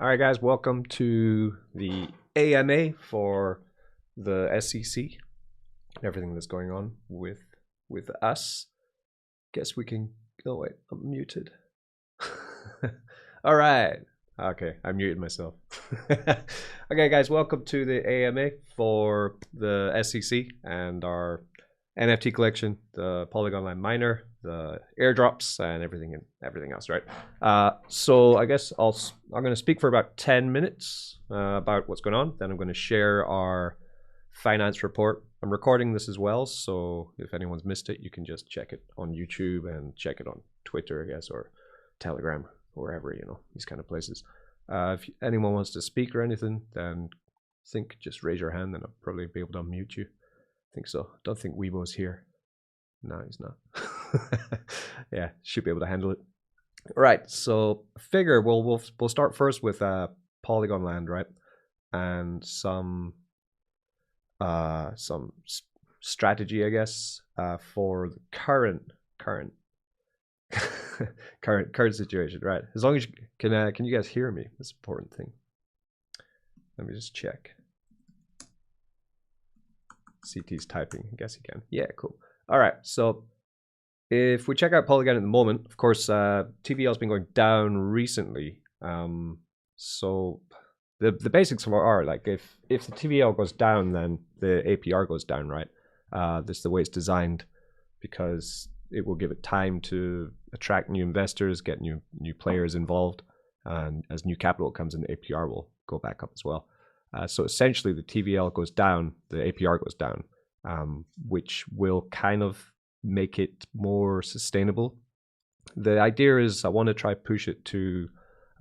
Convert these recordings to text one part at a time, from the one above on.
All right, guys, welcome to the AMA for the SCC. Everything that's going on with us. Guess we can. Oh wait, I'm muted. All right. Okay, I muted myself. Okay, guys, welcome to the AMA for the SCC and our NFT collection, the Polygon Land miner, the airdrops, and everything else, right? So I guess I'm going to speak for about 10 minutes about what's going on. Then I'm going to share our finance report. I'm recording this as well, so if anyone's missed it, you can just check it on YouTube and check it on Twitter, I guess, or Telegram, wherever, you know, these kind of places. If anyone wants to speak or anything, then just raise your hand and I'll probably be able to unmute you. I think so. Don't think Weibo's here. No, he's not. Yeah, should be able to handle it. All right, so figure we'll start first with Polygon Land, right? And some strategy, I guess, for the current situation, right? As long as you can you guys hear me? That's an important thing. Let me just check. CT's typing. I guess he can. Yeah, cool. All right, so if we check out Polygon at the moment, of course, TVL has been going down recently. So the basics are like if the TVL goes down, then the APR goes down, right? That's the way it's designed, because it will give it time to attract new investors, get new players involved, and as new capital comes in, the APR will go back up as well. So essentially, the TVL goes down, the APR goes down, which will kind of make it more sustainable. The idea is I want to try push it to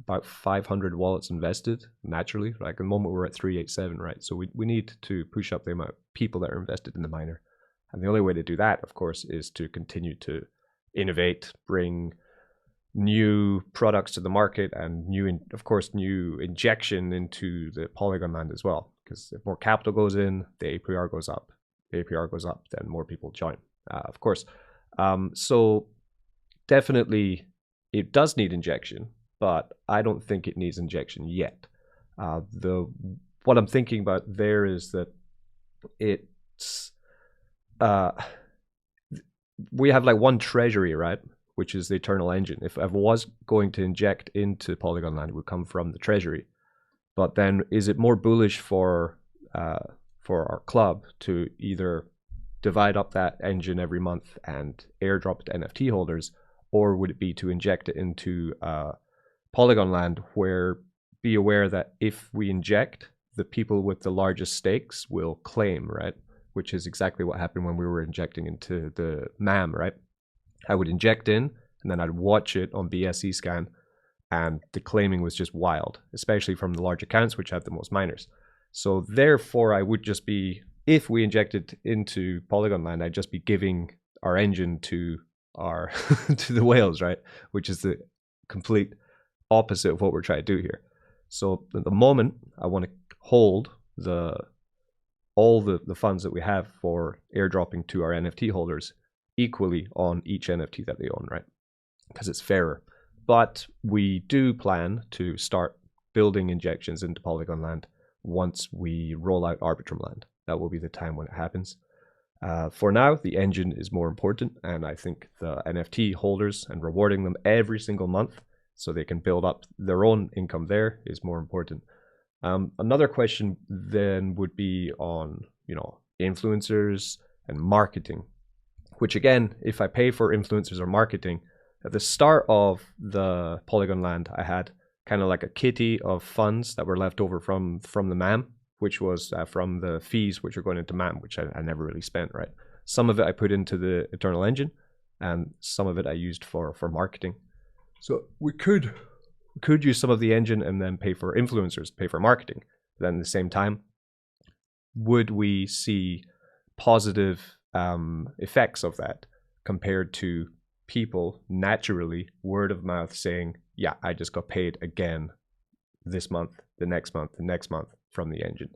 about 500 wallets invested naturally. Like at the moment we're at 387, right? So we need to push up the amount of people that are invested in the miner. And the only way to do that, of course, is to continue to innovate, bring new products to the market, and new injection into the Polygon Land as well. Because if more capital goes in, the APR goes up. The APR goes up, then more people join, of course. So definitely it does need injection, but I don't think it needs injection yet. What I'm thinking about there is that it's we have like one treasury, right? Which is the Eternal Engine. If I was going to inject into Polygon Land, it would come from the treasury. But then, is it more bullish for our club to either divide up that engine every month and airdrop it to NFT holders, or would it be to inject it into Polygon Land, where be aware that if we inject, the people with the largest stakes will claim, right? Which is exactly what happened when we were injecting into the MAM, right? I would inject in, and then I'd watch it on BSC scan, and the claiming was just wild, especially from the large accounts, which have the most miners. So therefore, I would just be, if we injected into Polygon Land, I'd just be giving our engine to our to the whales, right? Which is the complete opposite of what we're trying to do here. So at the moment, I want to hold all the funds that we have for airdropping to our NFT holders equally on each NFT that they own, right? Because it's fairer. But we do plan to start building injections into Polygon Land once we roll out Arbitrum Land. That will be the time when it happens. For now, the engine is more important, and I think the NFT holders and rewarding them every single month so they can build up their own income there is more important. Another question then would be on, influencers and marketing. Which again, if I pay for influencers or marketing, at the start of the Polygon Land, I had kind of like a kitty of funds that were left over from the MAM, which was from the fees which are going into MAM, which I never really spent, right? Some of it I put into the Eternal Engine, and some of it I used for marketing. So we could use some of the engine and then pay for influencers, pay for marketing. Then at the same time, would we see positive effects of that compared to people naturally word of mouth saying, yeah, I just got paid again this month, the next month from the engine.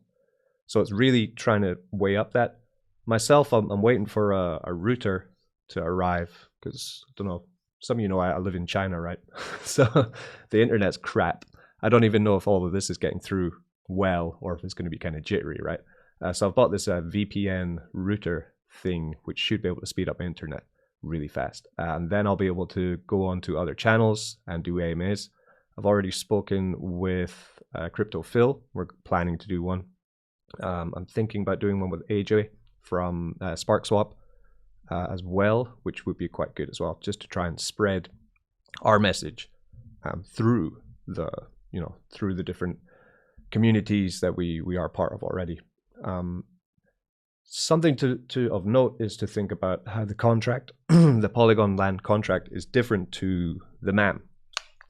So it's really trying to weigh up that. Myself, I'm waiting for a router to arrive, because I don't know, some of you know I live in China, right? So the internet's crap. I don't even know if all of this is getting through well or if it's going to be kind of jittery, right? So I've bought this VPN router thing, which should be able to speed up internet really fast. And then I'll be able to go on to other channels and do AMAs. I've already spoken with Crypto Phil. We're planning to do one. I'm thinking about doing one with AJ from SparkSwap as well, which would be quite good as well, just to try and spread our message through the through the different communities that we are part of already. Something of note is to think about how the contract, the Polygon Land contract, is different to the MAM.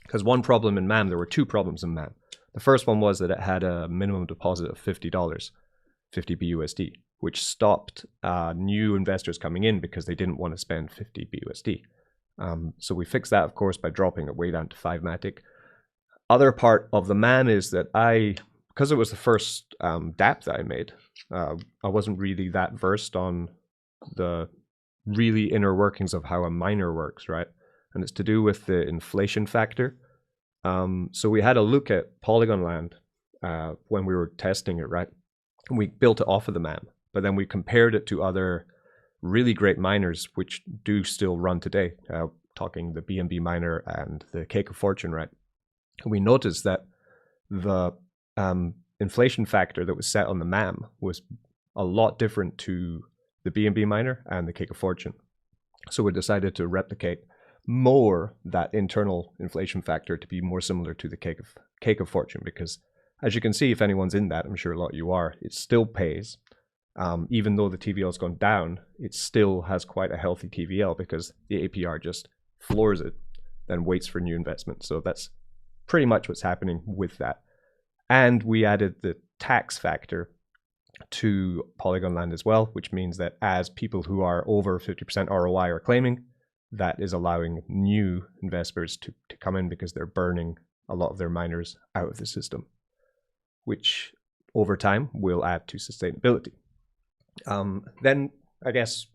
Because one problem in MAM, there were two problems in MAM. The first one was that it had a minimum deposit of $50, 50 BUSD, which stopped new investors coming in because they didn't want to spend 50 BUSD. So we fixed that, of course, by dropping it way down to 5 matic. Other part of the MAM is that because it was the first dApp that I made, I wasn't really that versed on the really inner workings of how a miner works, right? And it's to do with the inflation factor. So we had a look at Polygon Land when we were testing it, right? And we built it off of the MAM, but then we compared it to other really great miners, which do still run today, talking the BNB miner and the Cake of Fortune, right? And we noticed that the inflation factor that was set on the MAM was a lot different to the BNB miner and the Cake of Fortune. So we decided to replicate more that internal inflation factor to be more similar to the Cake of Fortune, because as you can see, if anyone's in that, I'm sure a lot of you are, it still pays. Even though the TVL has gone down, it still has quite a healthy TVL because the APR just floors it, then waits for new investment. So that's pretty much what's happening with that. And we added the tax factor to Polygon Land as well, which means that as people who are over 50% ROI are claiming, that is allowing new investors to come in because they're burning a lot of their miners out of the system, which over time will add to sustainability. Then I guess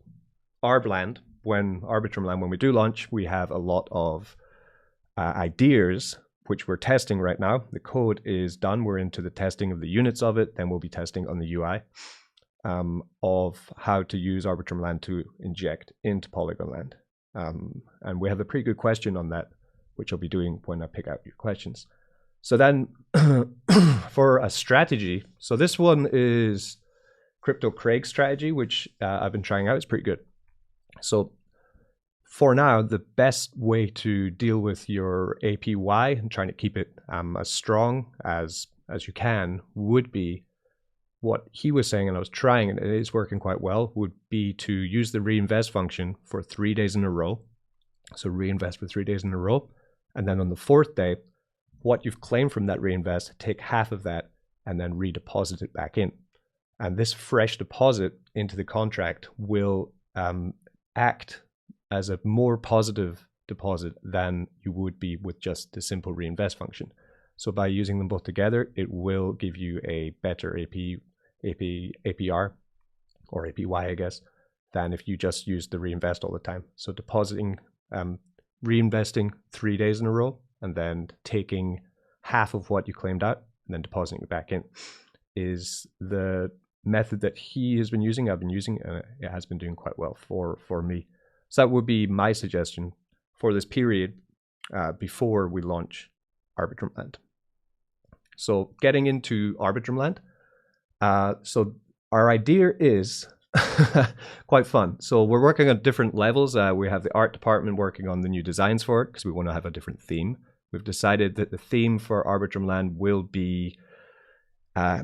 Arbitrum Land, when we do launch, we have a lot of ideas which we're testing right now. The code is done. We're into the testing of the units of it. Then we'll be testing on the UI of how to use Arbitrum Land to inject into Polygon Land. And we have a pretty good question on that, which I'll be doing when I pick out your questions. So then for a strategy, so this one is Crypto Craig's strategy, which I've been trying out. It's pretty good. So for now, the best way to deal with your APY and trying to keep it as strong as you can would be what he was saying, and I was trying, and it is working quite well, would be to use the reinvest function for 3 days in a row. So reinvest for 3 days in a row. And then on the 4th day, what you've claimed from that reinvest, take half of that and then redeposit it back in. And this fresh deposit into the contract will act as a more positive deposit than you would be with just the simple reinvest function. So by using them both together, it will give you a better APR or APY, I guess, than if you just use the reinvest all the time. So depositing, reinvesting 3 days in a row, and then taking half of what you claimed out and then depositing it back in is the method that he has been using. I've been using, and it has been doing quite well for me. So that would be my suggestion for this period before we launch Arbitrum Land. So getting into Arbitrum Land. So our idea is quite fun. So we're working on different levels. We have the art department working on the new designs for it because we want to have a different theme. We've decided that the theme for Arbitrum Land will be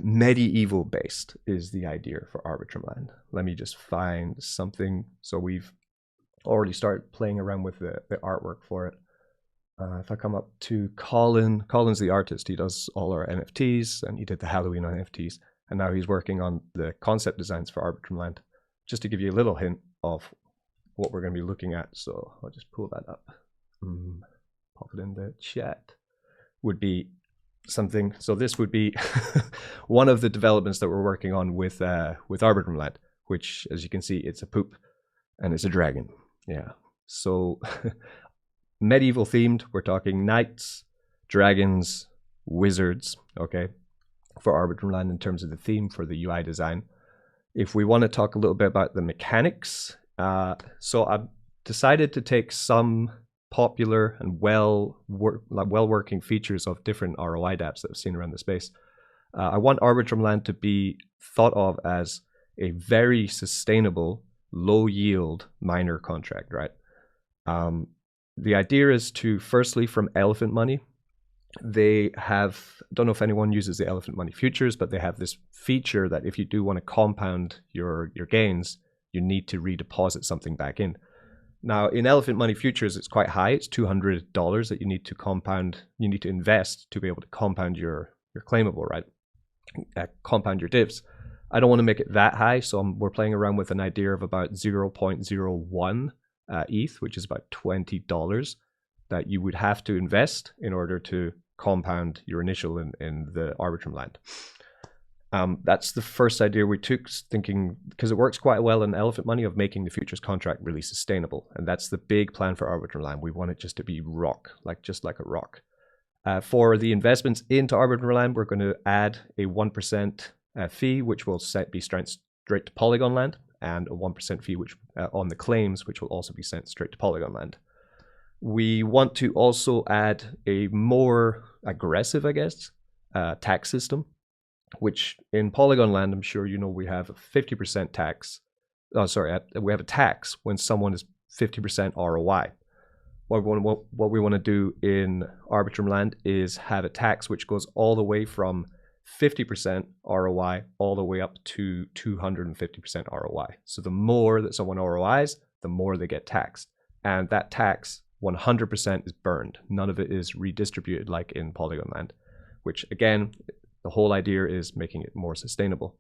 medieval based is the idea for Arbitrum Land. Let me just find something. So we've already started playing around with the artwork for it. If I come up to Colin's the artist. He does all our NFTs, and he did the Halloween NFTs. And now he's working on the concept designs for Arbitrum Land, just to give you a little hint of what we're going to be looking at. So I'll just pull that up. Pop it in the chat. Would be something. So this would be one of the developments that we're working on with Arbitrum Land, which, as you can see, it's a poop and it's a dragon. Yeah. So medieval themed. We're talking knights, dragons, wizards, okay, for Arbitrum Land in terms of the theme for the UI design. If we want to talk a little bit about the mechanics, so I've decided to take some popular and well-working features of different ROI dApps that I've seen around the space. I want Arbitrum Land to be thought of as a very sustainable, low-yield miner contract, right? The idea is to, firstly, from Elephant Money, they have, don't know if anyone uses the Elephant Money futures, but they have this feature that if you do want to compound your gains, you need to redeposit something back in. Now, in Elephant Money futures, it's quite high. It's $200 that you need to compound, you need to invest to be able to compound your claimable, right? Compound your divs. I don't want to make it that high, so we're playing around with an idea of about 0.01 ETH, which is about $20 that you would have to invest in order to compound your initial in the Arbitrum Land. That's the first idea we took, thinking, because it works quite well in Elephant Money, of making the futures contract really sustainable. And that's the big plan for Arbitrum Land. We want it just to be rock, just like a rock. For the investments into Arbitrum Land, we're going to add a 1% fee, which will be sent straight to Polygon Land, and a 1% fee which on the claims, which will also be sent straight to Polygon Land. We want to also add a more aggressive, I guess, tax system, which in Polygon Land, I'm sure you know, we have a 50% tax. Oh, sorry, we have a tax when someone is 50% ROI. What we want to do in Arbitrum Land is have a tax which goes all the way from 50% ROI all the way up to 250% ROI. So the more that someone ROIs, the more they get taxed. And that tax 100% is burned. None of it is redistributed like in Polygon Land, which again, the whole idea is making it more sustainable.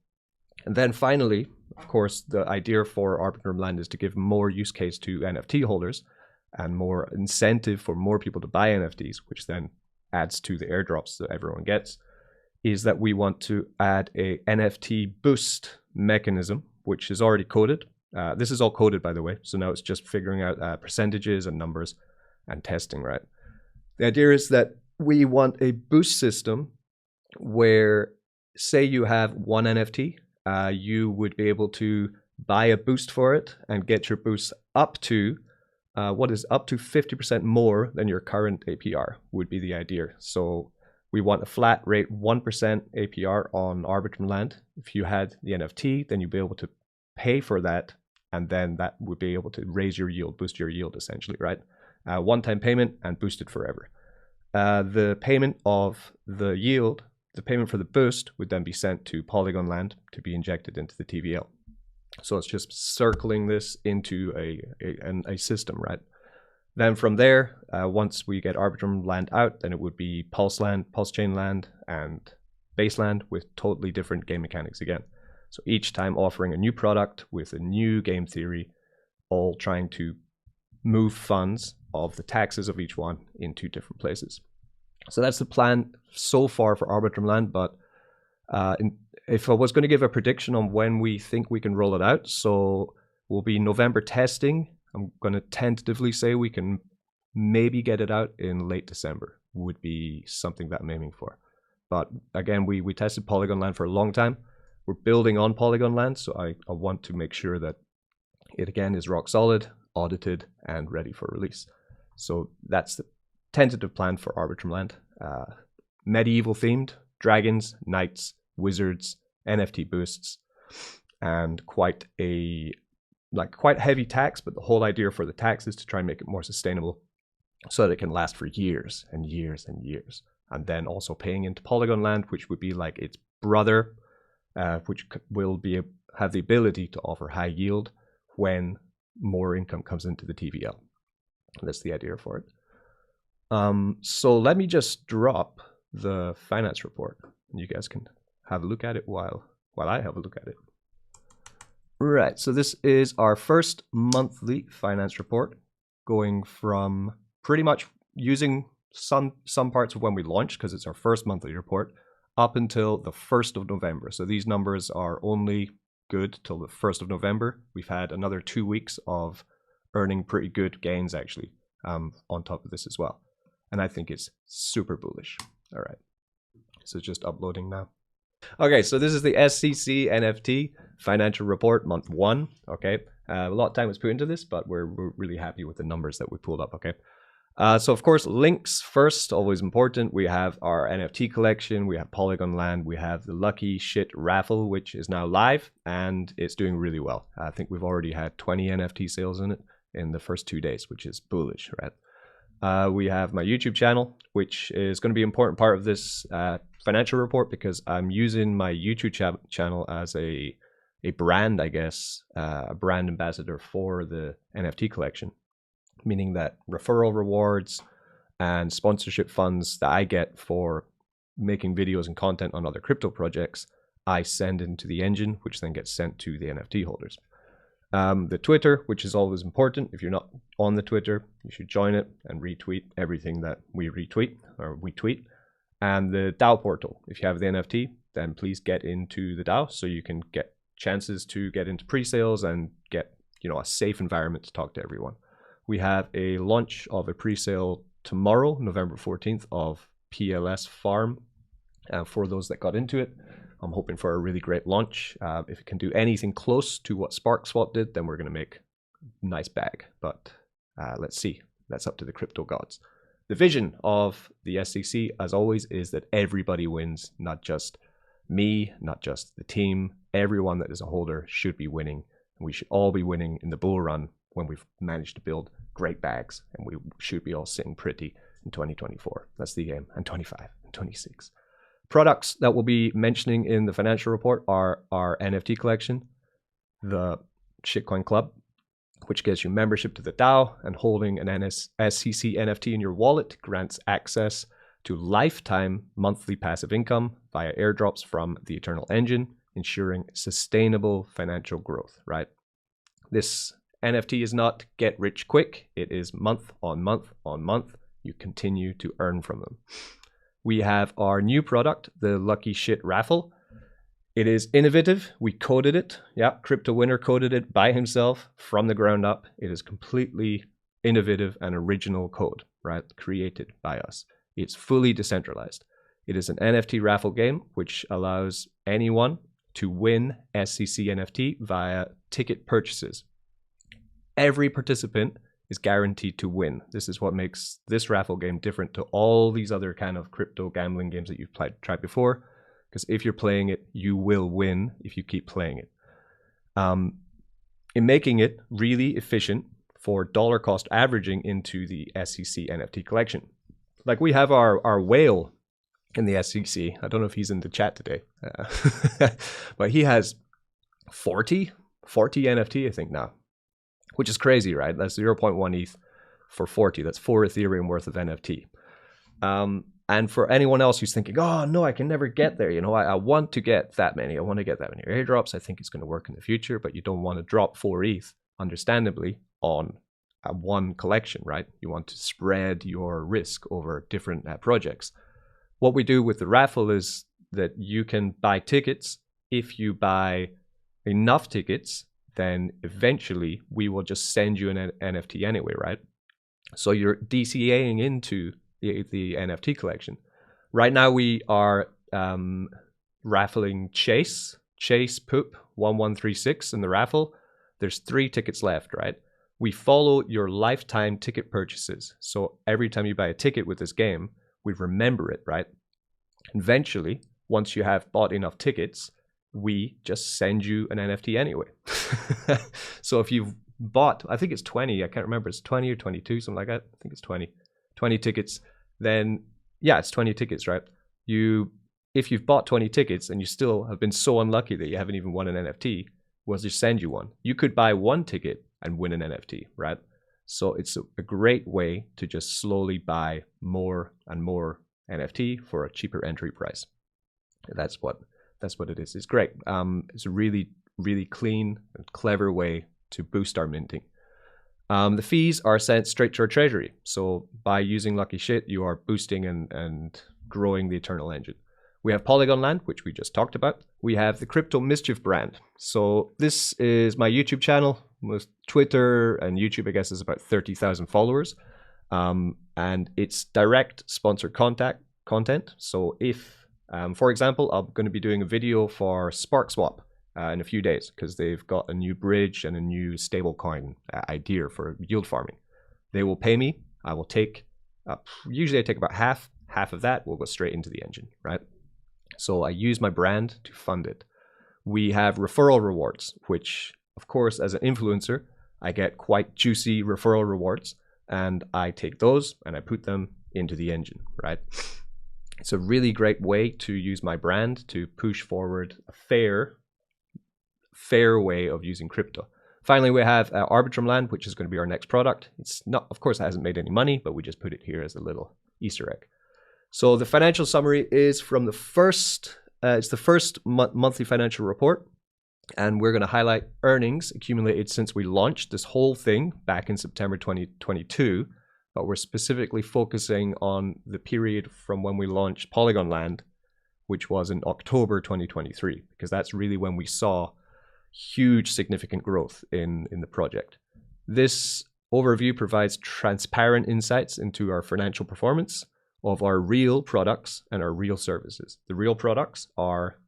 And then finally, of course, the idea for Arbitrum Land is to give more use case to NFT holders and more incentive for more people to buy NFTs, which then adds to the airdrops that everyone gets, is that we want to add a NFT boost mechanism, which is already coded. This is all coded, by the way, so now it's just figuring out percentages and numbers and testing, right? The idea is that we want a boost system where, say you have one NFT, you would be able to buy a boost for it and get your boost up to what is up to 50% more than your current APR would be the idea. So we want a flat rate 1% APR on Arbitrum Land. If you had the NFT, then you'd be able to pay for that, and then that would be able to raise your yield, boost your yield essentially, right? One-time payment and boosted forever. The payment of the yield, the payment for the boost, would then be sent to Polygon Land to be injected into the TVL. So it's just circling this into a system, right? Then from there, once we get Arbitrum Land out, then it would be Pulse Land, Pulse Chain Land, and Base Land with totally different game mechanics again. So each time offering a new product with a new game theory, all trying to move funds of the taxes of each one into different places. So that's the plan so far for Arbitrum Land, but if I was going to give a prediction on when we think we can roll it out, so we'll be November testing. I'm going to tentatively say we can maybe get it out in late December, would be something that I'm aiming for. But again, we tested Polygon Land for a long time. We're building on Polygon Land, so I want to make sure that it again is rock solid, audited, and ready for release. So that's the tentative plan for Arbitrum Land. Medieval themed, dragons, knights, wizards, NFT boosts, and quite heavy tax, but the whole idea for the tax is to try and make it more sustainable so that it can last for years and years and years. And then also paying into Polygon Land, which would be like its brother, which will have the ability to offer high yield when more income comes into the TVL. That's the idea for it. So let me just drop the finance report, and you guys can have a look at it while I have a look at it. Right, so this is our first monthly finance report, going from pretty much using some parts of when we launched, because it's our first monthly report, up until the 1st of November. So these numbers are only good till the 1st of November. We've had another 2 weeks of earning pretty good gains, actually, on top of this as well. And I think it's super bullish. All right. so just uploading now. Okay, so this is the SCC NFT financial report month 1. Okay, a lot of time was put into this, but we're really happy with the numbers that we pulled up. Okay, so of course links first, always important. We have our NFT collection, we have Polygon Land, we have the Lucky Shit Raffle, which is now live and it's doing really well. I think we've already had 20 NFT sales in it in the first 2 days, which is bullish, right? We have my YouTube channel, which is going to be an important part of this financial report because I'm using my YouTube channel as a brand, I guess, a brand ambassador for the NFT collection, meaning that referral rewards and sponsorship funds that I get for making videos and content on other crypto projects, I send into the engine, which then gets sent to the NFT holders. The Twitter, which is always important. If you're not on the Twitter, you should join it and retweet everything that we retweet or we tweet. And the DAO portal. If you have the NFT, then please get into the DAO so you can get chances to get into pre-sales and get, you know, a safe environment to talk to everyone. We have a launch of a pre-sale tomorrow, November 14th, of PLS Farm. For those that got into it, I'm hoping for a really great launch. If it can do anything close to what SparkSwap did, then we're going to make a nice bag. But let's see. That's up to the crypto gods. The vision of the SCC, as always, is that everybody wins, not just me, not just the team. Everyone that is a holder should be winning. And we should all be winning in the bull run when we've managed to build great bags. And we should be all sitting pretty in 2024. That's the aim. And 25 and 26. Products that we'll be mentioning in the financial report are our NFT collection, the Shitcoin Club, which gives you membership to the DAO, and holding an SCC NFT in your wallet grants access to lifetime monthly passive income via airdrops from the Eternal Engine, ensuring sustainable financial growth, right? This NFT is not get rich quick. It is month on month on month. You continue to earn from them. We have our new product, the Lucky Shit Raffle. It is innovative. We coded it. Yeah, Crypto Winner coded it by himself from the ground up. It is completely innovative and original code, right? Created by us. It's fully decentralized. It is an NFT raffle game which allows anyone to win SCC NFT via ticket purchases. Every participant is guaranteed to win. This is what makes this raffle game different to all these other kind of crypto gambling games that you've tried before. Because if you're playing it, you will win if you keep playing it. In making it really efficient for dollar cost averaging into the SCC NFT collection. Like we have our whale in the SCC. I don't know if he's in the chat today. But he has 40 NFT, I think now. Which is crazy, right? That's 0.1 ETH for 40. That's 4 Ethereum worth of NFT. And for anyone else who's thinking, oh, no, I can never get there. You know, I want to get that many. I want to get that many airdrops. I think it's going to work in the future, but you don't want to drop 4 ETH, understandably, on one collection, right? You want to spread your risk over different projects. What we do with the raffle is that you can buy tickets. If you buy enough tickets, then eventually we will just send you an NFT anyway, right? So you're DCAing into the NFT collection. Right now we are raffling Chase Poop 1136 in the raffle. There's 3 tickets left, right? We follow your lifetime ticket purchases. So every time you buy a ticket with this game, we remember it, right? Eventually, once you have bought enough tickets, we just send you an NFT anyway. So if you've bought, I think it's 20, I can't remember, it's 20 or 22, something like that. I think it's 20 tickets, then yeah, it's 20 tickets, right? If you've bought 20 tickets and you still have been so unlucky that you haven't even won an NFT, we'll just send you one. You could buy 1 ticket and win an NFT, right? So it's a great way to just slowly buy more and more NFT for a cheaper entry price. That's what it is. It's great. It's a really, really clean and clever way to boost our minting. The fees are sent straight to our treasury. So by using Lucky Shit, you are boosting and growing the Eternal Engine. We have Polygon Land, which we just talked about. We have the Crypto Mischief brand. So this is my YouTube channel. Most Twitter and YouTube, I guess, is about 30,000 followers. And it's direct sponsored content. So if For example, I'm going to be doing a video for SparkSwap in a few days because they've got a new bridge and a new stablecoin idea for yield farming. They will pay me. I will take, usually I take about half of that will go straight into the engine, right? So I use my brand to fund it. We have referral rewards, which of course, as an influencer, I get quite juicy referral rewards, and I take those and I put them into the engine, right? It's a really great way to use my brand to push forward a fair way of using crypto. Finally, we have Arbitrum Land, which is going to be our next product. It's not, of course, it hasn't made any money, but we just put it here as a little Easter egg. So the financial summary is from the first, it's the first monthly financial report. And we're going to highlight earnings accumulated since we launched this whole thing back in September 2022. But we're specifically focusing on the period from when we launched Polygon Land, which was in October 2023, because that's really when we saw huge significant growth in the project. This overview provides transparent insights into our financial performance of our real products and our real services. The real products are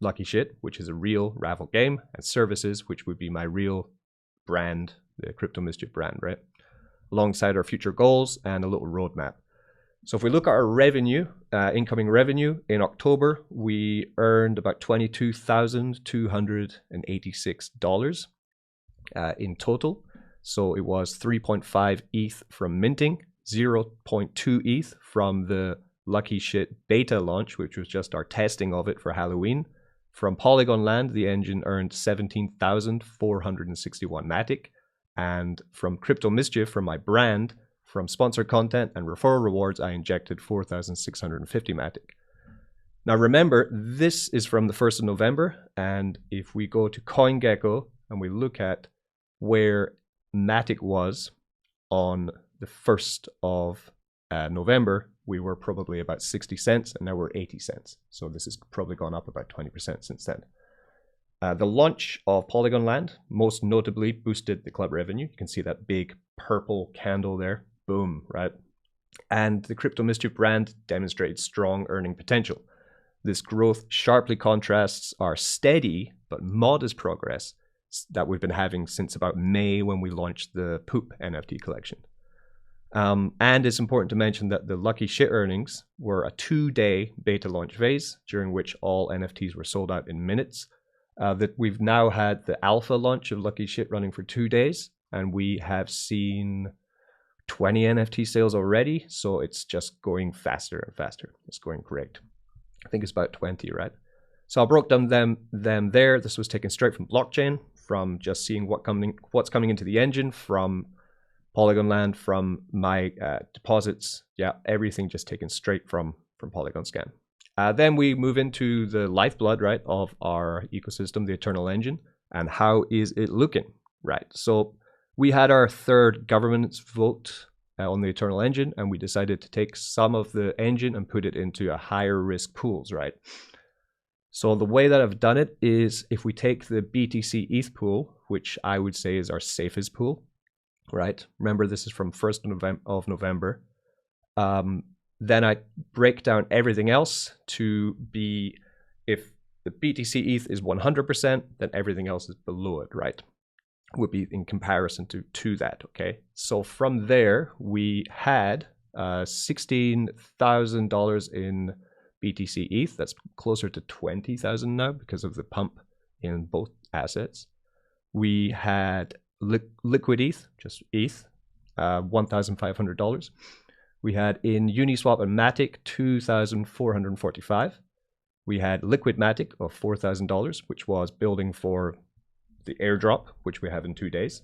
Lucky Shit, which is a real Raffle game, and services, which would be my real brand, the Crypto Mischief brand, right? Alongside our future goals and a little roadmap. So if we look at our revenue, incoming revenue, in October, we earned about $22,286 in total. So it was 3.5 ETH from minting, 0.2 ETH from the Lucky Shit beta launch, which was just our testing of it for Halloween. From Polygon Land, the engine earned 17,461 matic. And from Crypto Mischief, from my brand, from sponsored content and referral rewards, I injected 4,650 matic. Now remember, this is from the 1st of November. And if we go to CoinGecko and we look at where matic was on the 1st of November, we were probably about 60 cents and now we're 80 cents. So this has probably gone up about 20% since then. The launch of Polygon Land most notably boosted the club revenue. You can see that big purple candle there. Boom, right? And the Crypto Mischief brand demonstrated strong earning potential. This growth sharply contrasts our steady but modest progress that we've been having since about May when we launched the Poop NFT collection. And it's important to mention that the Lucky Shit earnings were a 2-day beta launch phase during which all NFTs were sold out in minutes. That we've now had the alpha launch of Lucky Shit running for 2 days, and we have seen 20 NFT sales already, so it's just going faster and faster. It's going great. I think it's about 20, right? So I broke down them there. This was taken straight from blockchain, from just seeing what's coming into the engine, from Polygon Land, from my deposits. Yeah, everything just taken straight from Polygon Scan. Then we move into the lifeblood, right, of our ecosystem, the Eternal Engine, and how is it looking, right? So we had our third governance vote on the Eternal Engine, and we decided to take some of the engine and put it into a higher risk pools, right? So the way that I've done it is if we take the BTC ETH pool, which I would say is our safest pool, right? Remember, this is from 1st of November. Then I break down everything else to be, if the BTC ETH is 100%, then everything else is below it, right? Would be in comparison to that, okay? So from there, we had $16,000 in BTC ETH. That's closer to 20,000 now because of the pump in both assets. We had liquid ETH, just ETH, $1,500. We had in Uniswap and matic $2,445. We had liquid matic of $4,000, which was building for the airdrop, which we have in 2 days.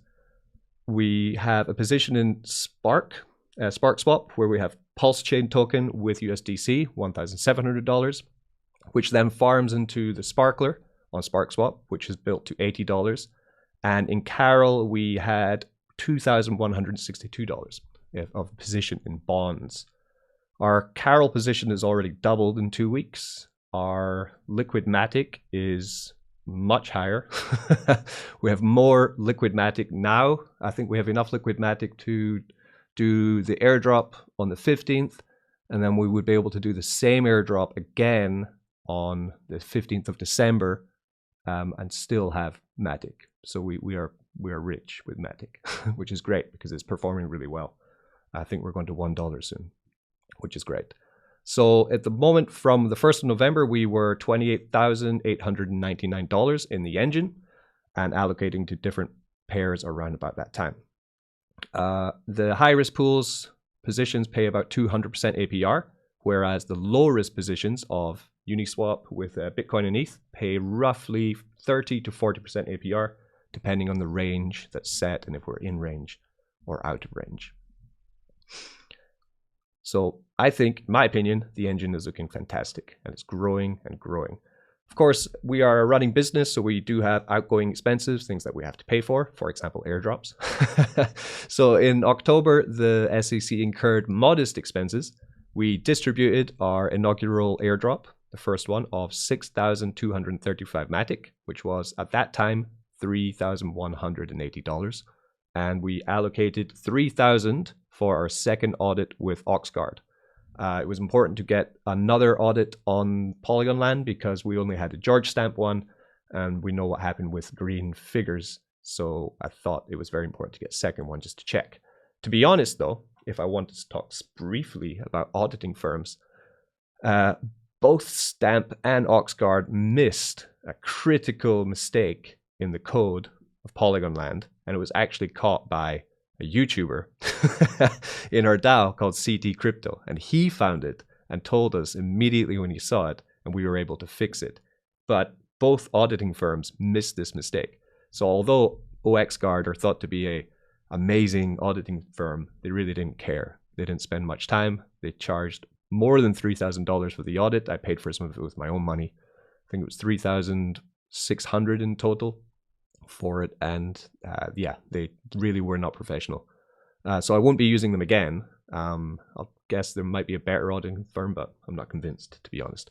We have a position in SparkSwap, where we have Pulse Chain token with USDC, $1,700, which then farms into the Sparkler on SparkSwap, which is built to $80. And in Carol, we had $2,162 of position in bonds. Our Carol position is already doubled in 2 weeks. Our liquid matic is much higher. We have more liquid matic now. I think we have enough liquid matic to do the airdrop on the 15th, and then we would be able to do the same airdrop again on the 15th of December and still have matic. So we are rich with matic, which is great because it's performing really well. I think we're going to $1 soon, which is great. So at the moment, from the 1st of November, we were $28,899 in the engine and allocating to different pairs around about that time. The high-risk pools positions pay about 200% APR, whereas the low-risk positions of Uniswap with Bitcoin and ETH pay roughly 30 to 40% APR, depending on the range that's set and if we're in range or out of range. So I think, in my opinion, the engine is looking fantastic and it's growing and growing. Of course, we are a running business, so we do have outgoing expenses, things that we have to pay for example, airdrops. So in October, the SCC incurred modest expenses. We distributed our inaugural airdrop, the first one, of 6,235 matic, which was at that time $3,180. And we allocated 3,000 for our second audit with Oxguard. It was important to get another audit on Polygon Land because we only had a George stamp one, and we know what happened with green figures. So I thought it was very important to get a second one just to check. To be honest, though, if I want to talk briefly about auditing firms, both Stamp and Oxguard missed a critical mistake in the code of Polygon Land, and it was actually caught by a YouTuber in our DAO called CT Crypto, and he found it and told us immediately when he saw it, and we were able to fix it. But both auditing firms missed this mistake. So although Oxguard are thought to be a amazing auditing firm, they really didn't care. They didn't spend much time. They charged more than $3,000 for the audit. I paid for some of it with my own money. I think it was $3,600 in total for it, and yeah, they really were not professional. So I won't be using them again. I'll guess there might be a better auditing firm, but I'm not convinced, to be honest.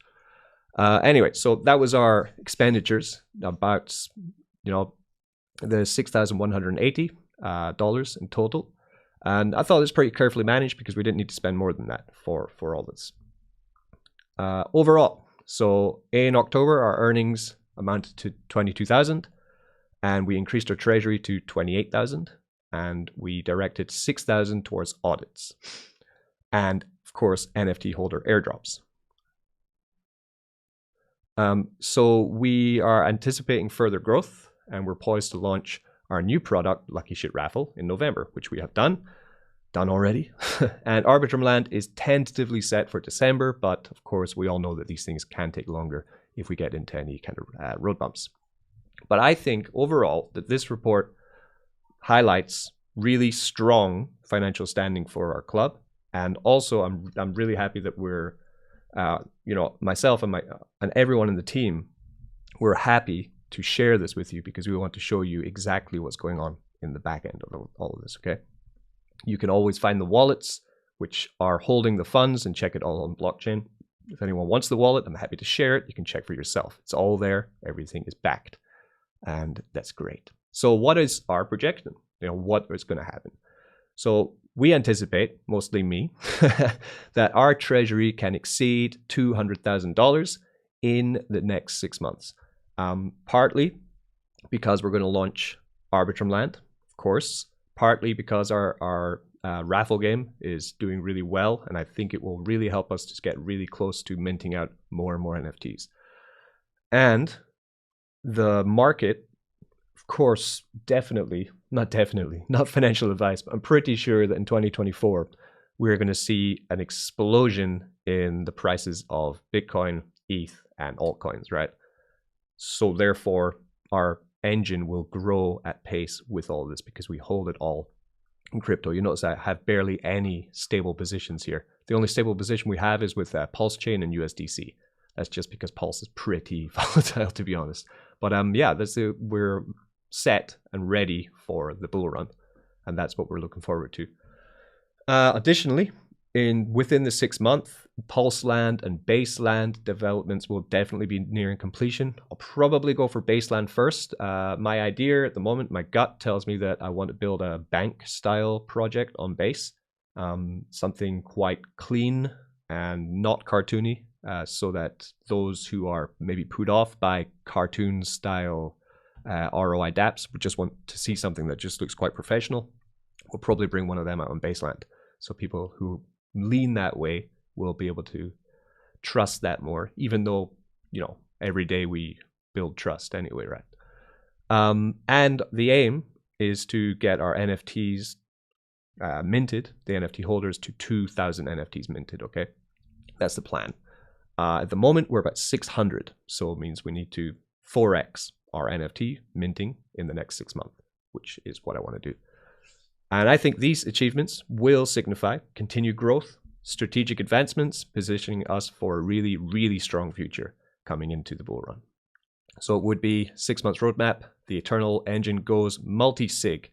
Anyway, so that was our expenditures, about, you know, the $6,180 in total. And I thought it was pretty carefully managed because we didn't need to spend more than that for all this. Overall, so in October, our earnings amounted to 22,000. And we increased our treasury to 28,000, and we directed 6,000 towards audits, and of course NFT holder airdrops. So we are anticipating further growth, and we're poised to launch our new product, Lucky Shit Raffle, in November, which we have done already. And Arbitrum Land is tentatively set for December, but of course we all know that these things can take longer if we get into any kind of road bumps. But I think overall that this report highlights really strong financial standing for our club, and also I'm really happy that we're, you know, myself and everyone in the team, we're happy to share this with you because we want to show you exactly what's going on in the back end of all of this. Okay, you can always find the wallets which are holding the funds and check it all on blockchain. If anyone wants the wallet, I'm happy to share it. You can check for yourself. It's all there. Everything is backed. And that's great. So what is our projection? You know, what is going to happen? So we anticipate, mostly me, that our treasury can exceed $200,000 in the next 6 months. Partly because we're going to launch Arbitrum Land, of course. Partly because our Raffle game is doing really well, and I think it will really help us to get really close to minting out more and more NFTs. And the market, of course, not financial advice, but I'm pretty sure that in 2024, we're going to see an explosion in the prices of Bitcoin, ETH, and altcoins, right? So therefore, our engine will grow at pace with all this because we hold it all in crypto. You notice I have barely any stable positions here. The only stable position we have is with Pulse Chain and USDC. That's just because Pulse is pretty volatile, to be honest. But yeah, we're set and ready for the bull run, and that's what we're looking forward to. Additionally, within the 6 month, Pulse Land and Base Land developments will definitely be nearing completion. I'll probably go for Base Land first. My idea at the moment, my gut tells me that I want to build a bank-style project on Base, something quite clean and not cartoony. so that those who are maybe put off by cartoon style ROI dApps but just want to see something that just looks quite professional, we'll probably bring one of them out on Baseland. So people who lean that way will be able to trust that more, even though, you know, every day we build trust anyway, right? And the aim is to get our NFTs minted, the NFT holders, to 2,000 NFTs minted, okay? That's the plan. At the moment, we're about 600, so it means we need to 4x our NFT minting in the next 6 months, which is what I want to do. And I think these achievements will signify continued growth, strategic advancements, positioning us for a really, really strong future coming into the bull run. So it would be 6 months roadmap. The Eternal engine goes multi-sig.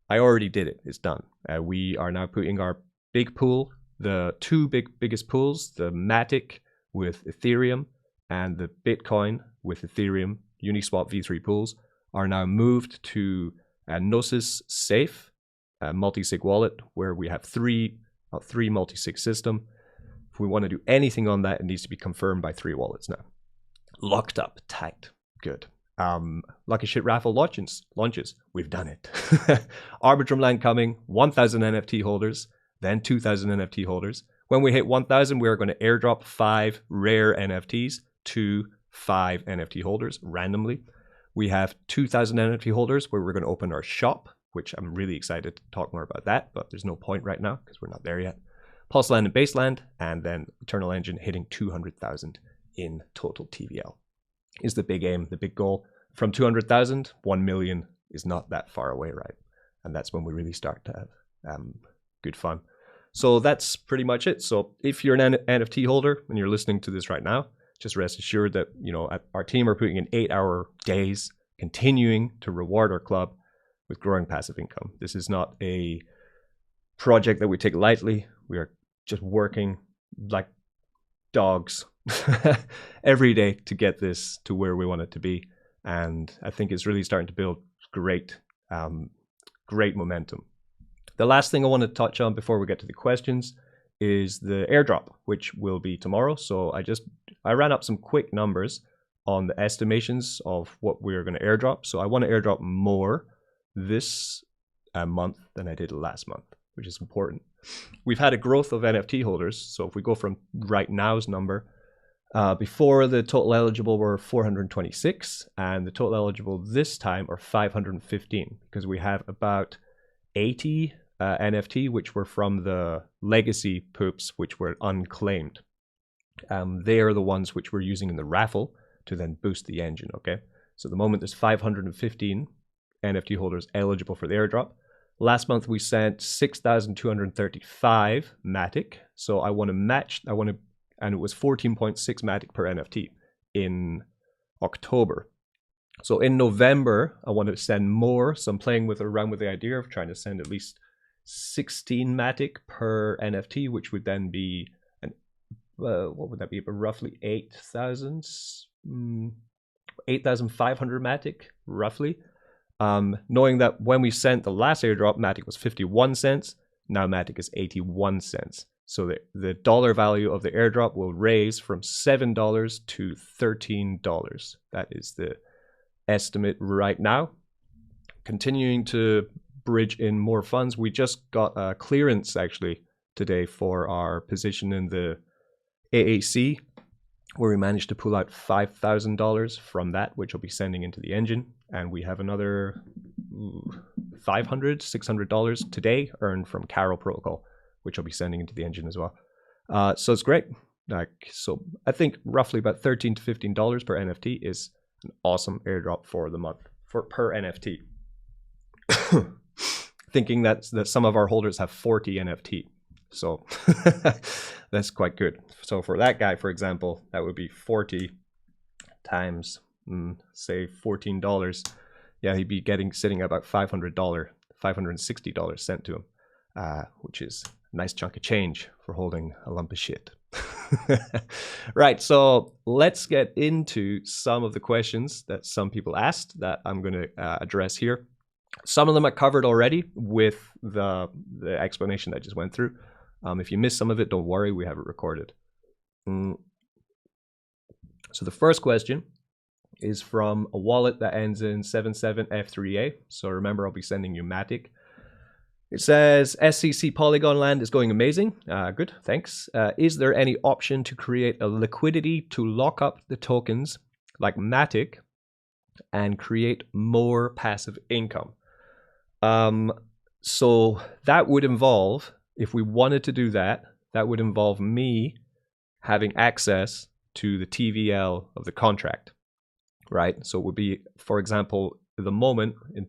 I already did it. It's done. We are now putting our big pool, the two biggest pools, the matic with Ethereum and the Bitcoin with Ethereum Uniswap v3 pools, are now moved to a Gnosis Safe, a multi-sig wallet, where we have three multi-sig system. If we want to do anything on that, it needs to be confirmed by 3 wallets now. Locked up, tight, good. Lucky Shit Raffle launches. We've done it. Arbitrum Land coming, 1,000 NFT holders, then 2,000 NFT holders. When we hit 1,000, we are going to airdrop 5 rare NFTs to 5 NFT holders randomly. We have 2,000 NFT holders where we're going to open our shop, which I'm really excited to talk more about that, but there's no point right now because we're not there yet. POLYLAND and Baseland, and then Eternal Engine hitting 200,000 in total TVL is the big aim, the big goal. From 200,000, 1 million is not that far away, right? And that's when we really start to have good fun. So that's pretty much it. So if you're an NFT holder and you're listening to this right now, just rest assured that, you know, our team are putting in 8-hour days, continuing to reward our club with growing passive income. This is not a project that we take lightly. We are just working like dogs every day to get this to where we want it to be. And I think it's really starting to build great momentum. The last thing I want to touch on before we get to the questions is the airdrop, which will be tomorrow. So I ran up some quick numbers on the estimations of what we're going to airdrop. So I want to airdrop more this month than I did last month, which is important. We've had a growth of NFT holders. So if we go from right now's number, before the total eligible were 426, and the total eligible this time are 515, because we have about 80 NFT, which were from the legacy poops, which were unclaimed. They are the ones which we're using in the raffle to then boost the engine, okay? So at the moment, there's 515 NFT holders eligible for the airdrop. Last month, we sent 6,235 matic. So I want to match, and it was 14.6 matic per NFT in October. So in November, I want to send more. So I'm playing around with the idea of trying to send at least 16 matic per NFT, which would then be, what would that be? Roughly 8,500 matic, roughly. Knowing that when we sent the last airdrop, matic was 51 cents. Now matic is 81 cents. So the dollar value of the airdrop will raise from $7 to $13. That is the estimate right now. Continuing to bridge in more funds. We just got a clearance actually today for our position in the AAC, where we managed to pull out $5,000 from that, which will be sending into the engine. And we have another $500, $600 today earned from Carol Protocol, which I'll be sending into the engine as well. So it's great. So I think roughly about $13 to $15 per NFT is an awesome airdrop for the month per NFT. Thinking that some of our holders have 40 NFT. So that's quite good. So for that guy, for example, that would be 40 times, say $14. Yeah, he'd be sitting at about $560 sent to him, which is a nice chunk of change for holding a lump of shit. Right, so let's get into some of the questions that some people asked that I'm going to address here. Some of them I covered already with the explanation I just went through. If you missed some of it, don't worry, we have it recorded. So the first question is from a wallet that ends in 77F3A. So remember, I'll be sending you matic. It says, SCC Polygon Land is going amazing. Good, thanks. Is there any option to create a liquidity to lock up the tokens like matic and create more passive income? So that would involve, if we wanted to do that, that would involve me having access to the TVL of the contract, right? So it would be, for example, at the moment in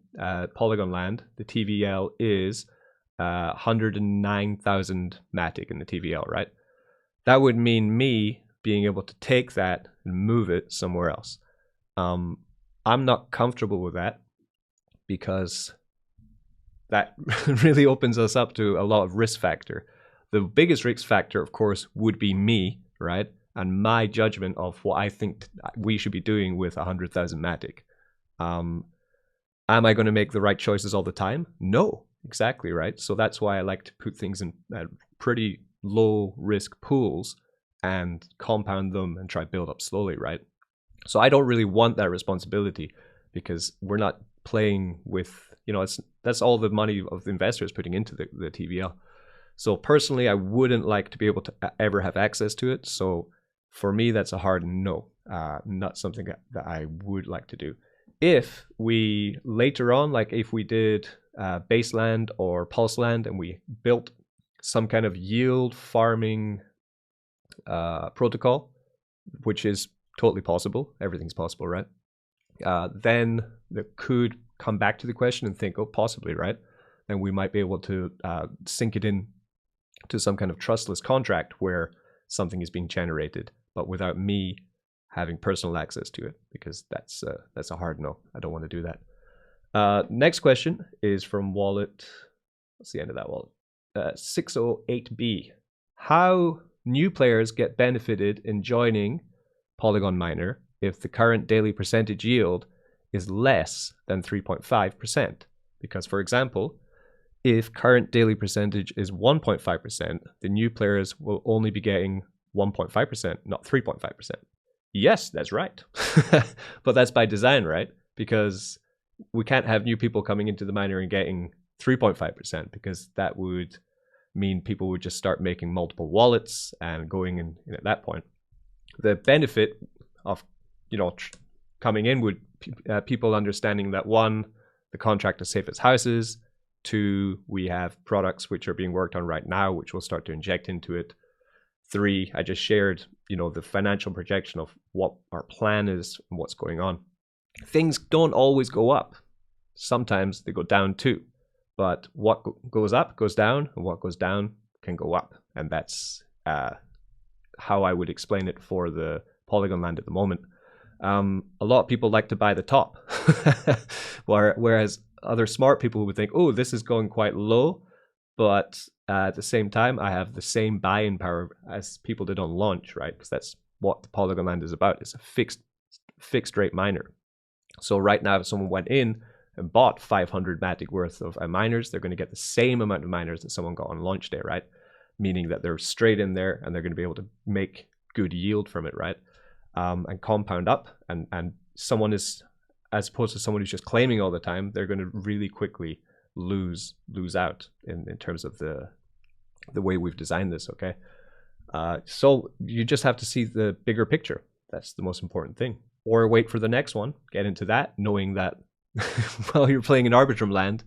Polygon Land, the TVL is 109,000 matic in the TVL, right? That would mean me being able to take that and move it somewhere else. I'm not comfortable with that because that really opens us up to a lot of risk factor. The biggest risk factor, of course, would be me, right? And my judgment of what I think we should be doing with 100,000 matic. Am I going to make the right choices all the time? No, exactly, right? So that's why I like to put things in pretty low risk pools and compound them and try to build up slowly, right? So I don't really want that responsibility because we're not playing with, you know, that's all the money of the investors putting into the TVL. So personally, I wouldn't like to be able to ever have access to it. So for me, that's a hard no, not something that I would like to do. If we later on, like if we did Baseland or PulseLand and we built some kind of yield farming protocol, which is totally possible, everything's possible, right? Then that could come back to the question and think, oh, possibly, right? Then we might be able to sync it in to some kind of trustless contract where something is being generated, but without me having personal access to it, because that's a hard no. I don't want to do that. Next question is from wallet. What's the end of that wallet? 608B. How new players get benefited in joining Polygon Miner if the current daily percentage yield is less than 3.5%? Because, for example, if current daily percentage is 1.5%, the new players will only be getting 1.5%, not 3.5%. Yes, that's right. But that's by design, right? Because we can't have new people coming into the miner and getting 3.5%, because that would mean people would just start making multiple wallets and going in at that point. The benefit of, you know, coming in would people understanding that, one, the contract is safe as houses. Two, we have products which are being worked on right now, which will start to inject into it. Three, I just shared, you know, the financial projection of what our plan is and what's going on. Things don't always go up. Sometimes they go down too. But what goes up goes down, and what goes down can go up. And that's how I would explain it for the Polygon Land at the moment. A lot of people like to buy the top, whereas other smart people would think, oh, this is going quite low, but at the same time, I have the same buy-in power as people did on launch, right? Because that's what the Polygon Land is about. It's a fixed rate miner. So right now, if someone went in and bought 500 matic worth of miners, they're going to get the same amount of miners that someone got on launch day, right? Meaning that they're straight in there and they're going to be able to make good yield from it, right? And compound up, and someone is, as opposed to someone who's just claiming all the time, they're going to really quickly lose out in terms of the way we've designed this, okay? So you just have to see the bigger picture. That's the most important thing. Or wait for the next one, get into that, knowing that while you're playing in Arbitrum land,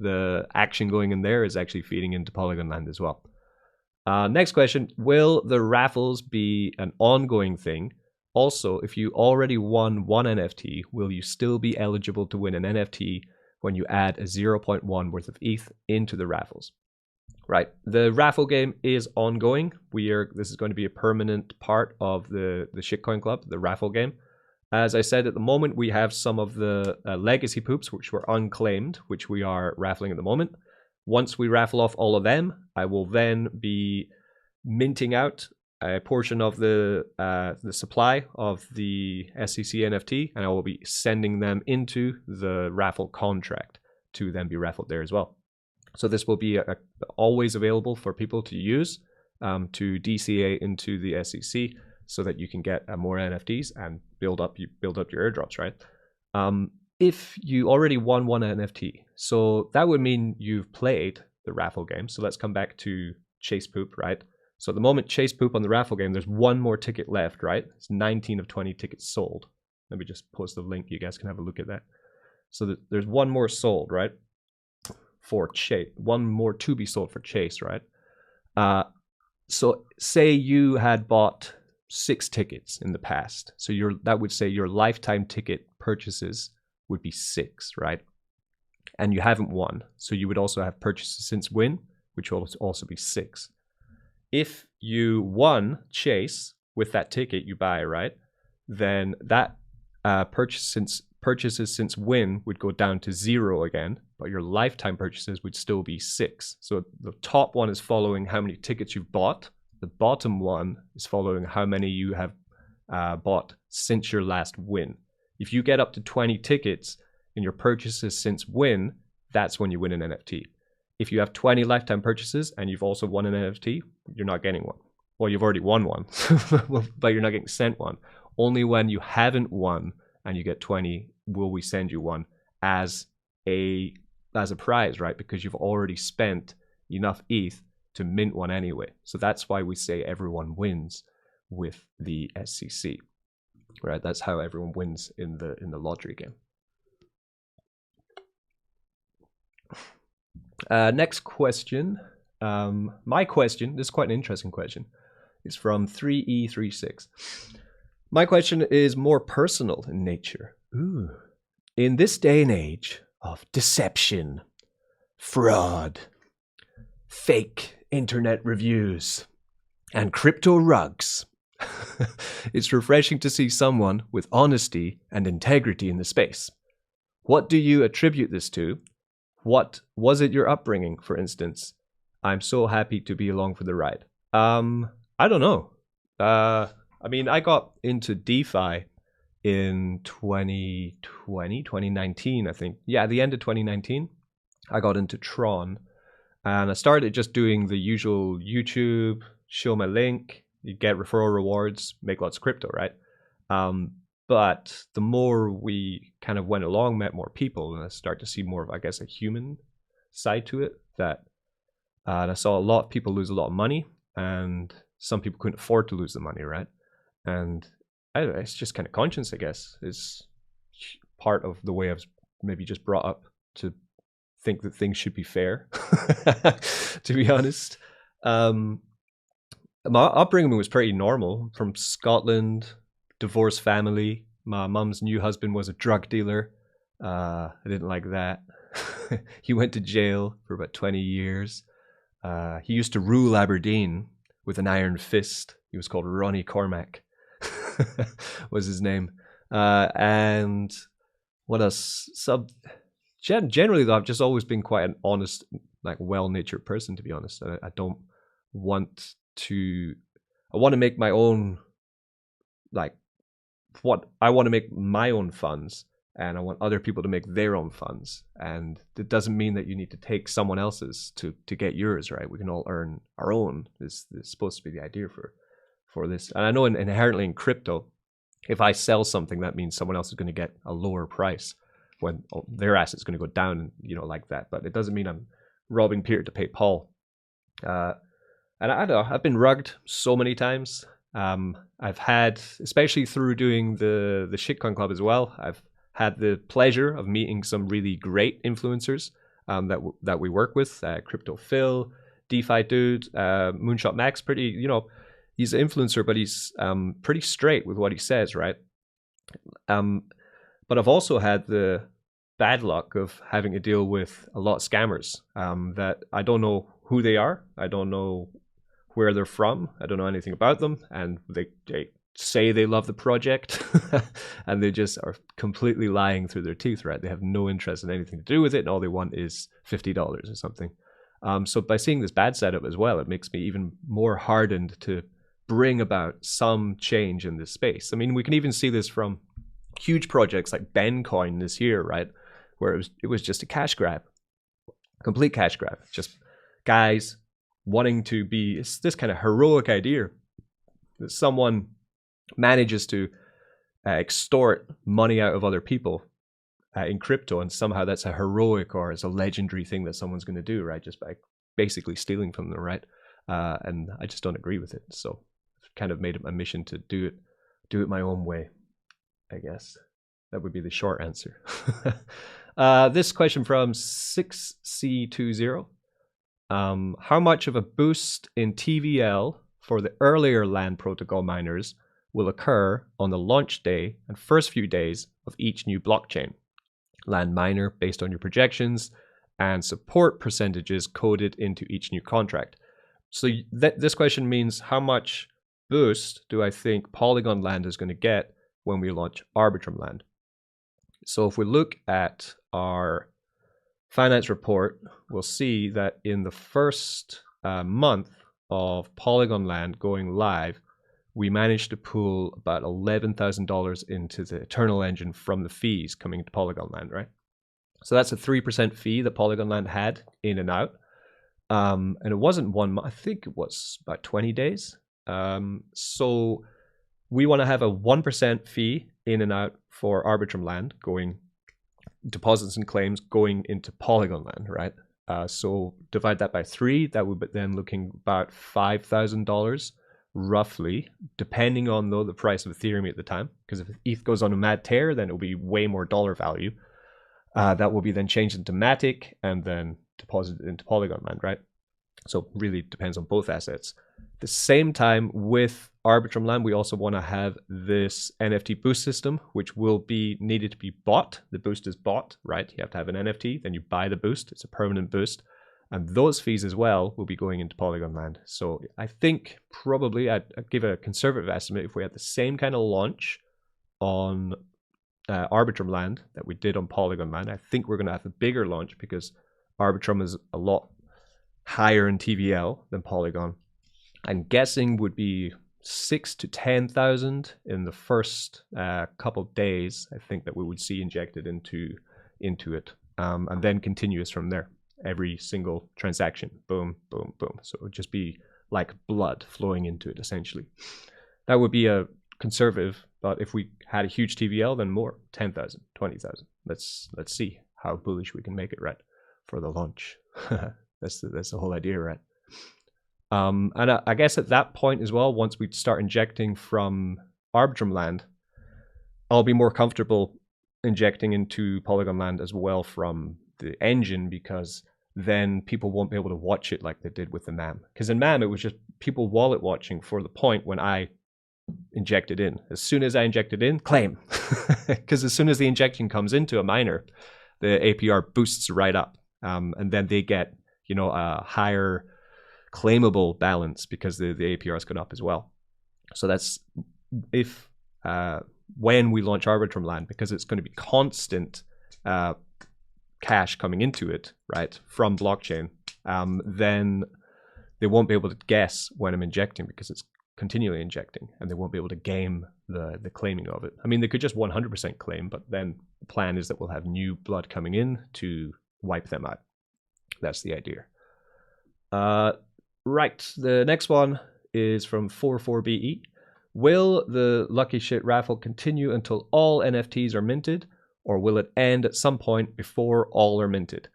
the action going in there is actually feeding into Polygon Land as well. Next question, will the raffles be an ongoing thing? Also, if you already won one NFT, will you still be eligible to win an NFT when you add a 0.1 worth of ETH into the raffles? Right, the raffle game is ongoing. This is going to be a permanent part of the Shitcoin Club, the raffle game. As I said, at the moment, we have some of the legacy poops, which were unclaimed, which we are raffling at the moment. Once we raffle off all of them, I will then be minting out a portion of the supply of the SCC NFT, and I will be sending them into the raffle contract to then be raffled there as well. So this will be always available for people to use to DCA into the SCC. so that you can get more NFTs and build up your airdrops, right? If you already won one NFT, so that would mean you've played the Raffle game. So let's come back to Chase Poop, right? So at the moment, Chase Poop on the Raffle game, there's one more ticket left, right? It's 19 of 20 tickets sold. Let me just post the link. You guys can have a look at that. So there's one more sold, right? For Chase, one more to be sold for Chase, right? So say you had bought 6 tickets in the past. So that would say your lifetime ticket purchases would be 6, right? And you haven't won. So you would also have purchases since win, which will also be 6. If you won Chase with that ticket you buy, right? Then that purchases since win would go down to 0 again, but your lifetime purchases would still be 6. So the top one is following how many tickets you've bought. The bottom one is following how many you have bought since your last win. If you get up to 20 tickets in your purchases since win, that's when you win an NFT. If you have 20 lifetime purchases and you've also won an NFT, you're not getting one. Well, you've already won one, but you're not getting sent one. Only when you haven't won and you get 20 will we send you one as a prize, right? Because you've already spent enough ETH to mint one anyway. So that's why we say everyone wins with the SCC, right? That's how everyone wins in the lottery game. Next question. My question, this is quite an interesting question. It's from 3E36. My question is more personal in nature. Ooh. In this day and age of deception, fraud, fake internet reviews, and crypto rugs, it's refreshing to see someone with honesty and integrity in the space. What do you attribute this to? What was it your upbringing, for instance? I'm so happy to be along for the ride. I don't know. I mean, I got into DeFi in 2019, I think. Yeah, the end of 2019, I got into Tron. And I started just doing the usual YouTube, show my link, you get referral rewards, make lots of crypto, right? But the more we kind of went along, met more people, and I start to see more of, I guess, a human side to it. And I saw a lot of people lose a lot of money, and some people couldn't afford to lose the money, right? And I don't know, it's just kind of conscience, I guess, is part of the way I was maybe just brought up to think that things should be fair, to be honest. My upbringing was pretty normal. From Scotland, divorced family. My mum's new husband was a drug dealer. I didn't like that. He went to jail for about 20 years. He used to rule Aberdeen with an iron fist. He was called Ronnie Cormack, was his name. And what else? Generally, though, I've just always been quite an honest, like well-natured person, to be honest. I don't want to. I want to make my own, like, what I want to make my own funds, and I want other people to make their own funds. And it doesn't mean that you need to take someone else's to get yours, right? We can all earn our own. This is supposed to be the idea for this. And I know inherently in crypto, if I sell something, that means someone else is going to get a lower price when their asset's going to go down, you know, like that. But it doesn't mean I'm robbing Peter to pay Paul. And I don't know, I've been rugged so many times. I've had, especially through doing the Shitcoin Club as well, I've had the pleasure of meeting some really great influencers that we work with. Crypto Phil, DeFi Dude, Moonshot Max, pretty, you know, he's an influencer, but he's pretty straight with what he says, right? But I've also had the bad luck of having to deal with a lot of scammers that I don't know who they are. I don't know where they're from. I don't know anything about them. And they say they love the project and they just are completely lying through their teeth, right? They have no interest in anything to do with it, and all they want is $50 or something. So by seeing this bad setup as well, it makes me even more hardened to bring about some change in this space. I mean, we can even see this from huge projects like Bencoin this year, right? Where it was just a cash grab, complete cash grab. Just guys wanting to be, it's this kind of heroic idea that someone manages to extort money out of other people in crypto, and somehow that's a heroic or it's a legendary thing that someone's going to do, right? Just by basically stealing from them, right? And I just don't agree with it. So I've kind of made it my mission to do it my own way, I guess. That would be the short answer. This question from 6C20. How much of a boost in TVL for the earlier land protocol miners will occur on the launch day and first few days of each new blockchain? Land miner based on your projections and support percentages coded into each new contract. So this question means how much boost do I think Polygon Land is going to get when we launch Arbitrum Land? So if we look at our finance report, we'll see that in the first month of Polygon Land going live, we managed to pull about $11,000 into the Eternal Engine from the fees coming into Polygon Land, right? So that's a 3% fee that Polygon Land had in and out. And it wasn't 1 month, I think it was about 20 days. So we want to have a 1% fee in and out for Arbitrum Land, going deposits and claims going into Polygon Land, right? So divide that by 3, that would be then looking about $5,000 roughly, depending on though the price of Ethereum at the time, because if ETH goes on a mad tear, then it'll be way more dollar value. That will be then changed into matic and then deposited into Polygon Land, right? So really depends on both assets. At the same time, with Arbitrum Land, we also want to have this NFT boost system, which will be needed to be bought. The boost is bought, right? You have to have an NFT, then you buy the boost. It's a permanent boost. And those fees as well will be going into Polygon Land. So I think probably I'd give a conservative estimate if we had the same kind of launch on Arbitrum Land that we did on Polygon Land. I think we're going to have a bigger launch because Arbitrum is a lot higher in TVL than Polygon. I'm guessing would be 6,000 to 10,000 in the first couple of days. I think that we would see injected into it, and then continuous from there. Every single transaction, boom, boom, boom. So it would just be like blood flowing into it, essentially. That would be a conservative, but if we had a huge TVL, then more, 10,000, 20,000. Let's see how bullish we can make it, right, for the launch. That's the whole idea, right? And I guess at that point as well, once we start injecting from Arbitrum Land, I'll be more comfortable injecting into Polygon Land as well from the engine, because then people won't be able to watch it like they did with the MAM. Because in MAM, it was just people wallet watching for the point when I injected in. As soon as I injected in, claim. Because as soon as the injection comes into a miner, the APR boosts right up. And then they get, you know, a higher claimable balance because the APR has gone up as well. So that's if when we launch Arbitrum Land, because it's going to be constant cash coming into it, right, from blockchain, then they won't be able to guess when I'm injecting because it's continually injecting, and they won't be able to game the claiming of it. I mean, they could just 100% claim, but then the plan is that we'll have new blood coming in to wipe them out. That's the idea. Right, the next one is from 44BE. Will the Lucky Shit Raffle continue until all NFTs are minted, or will it end at some point before all are minted?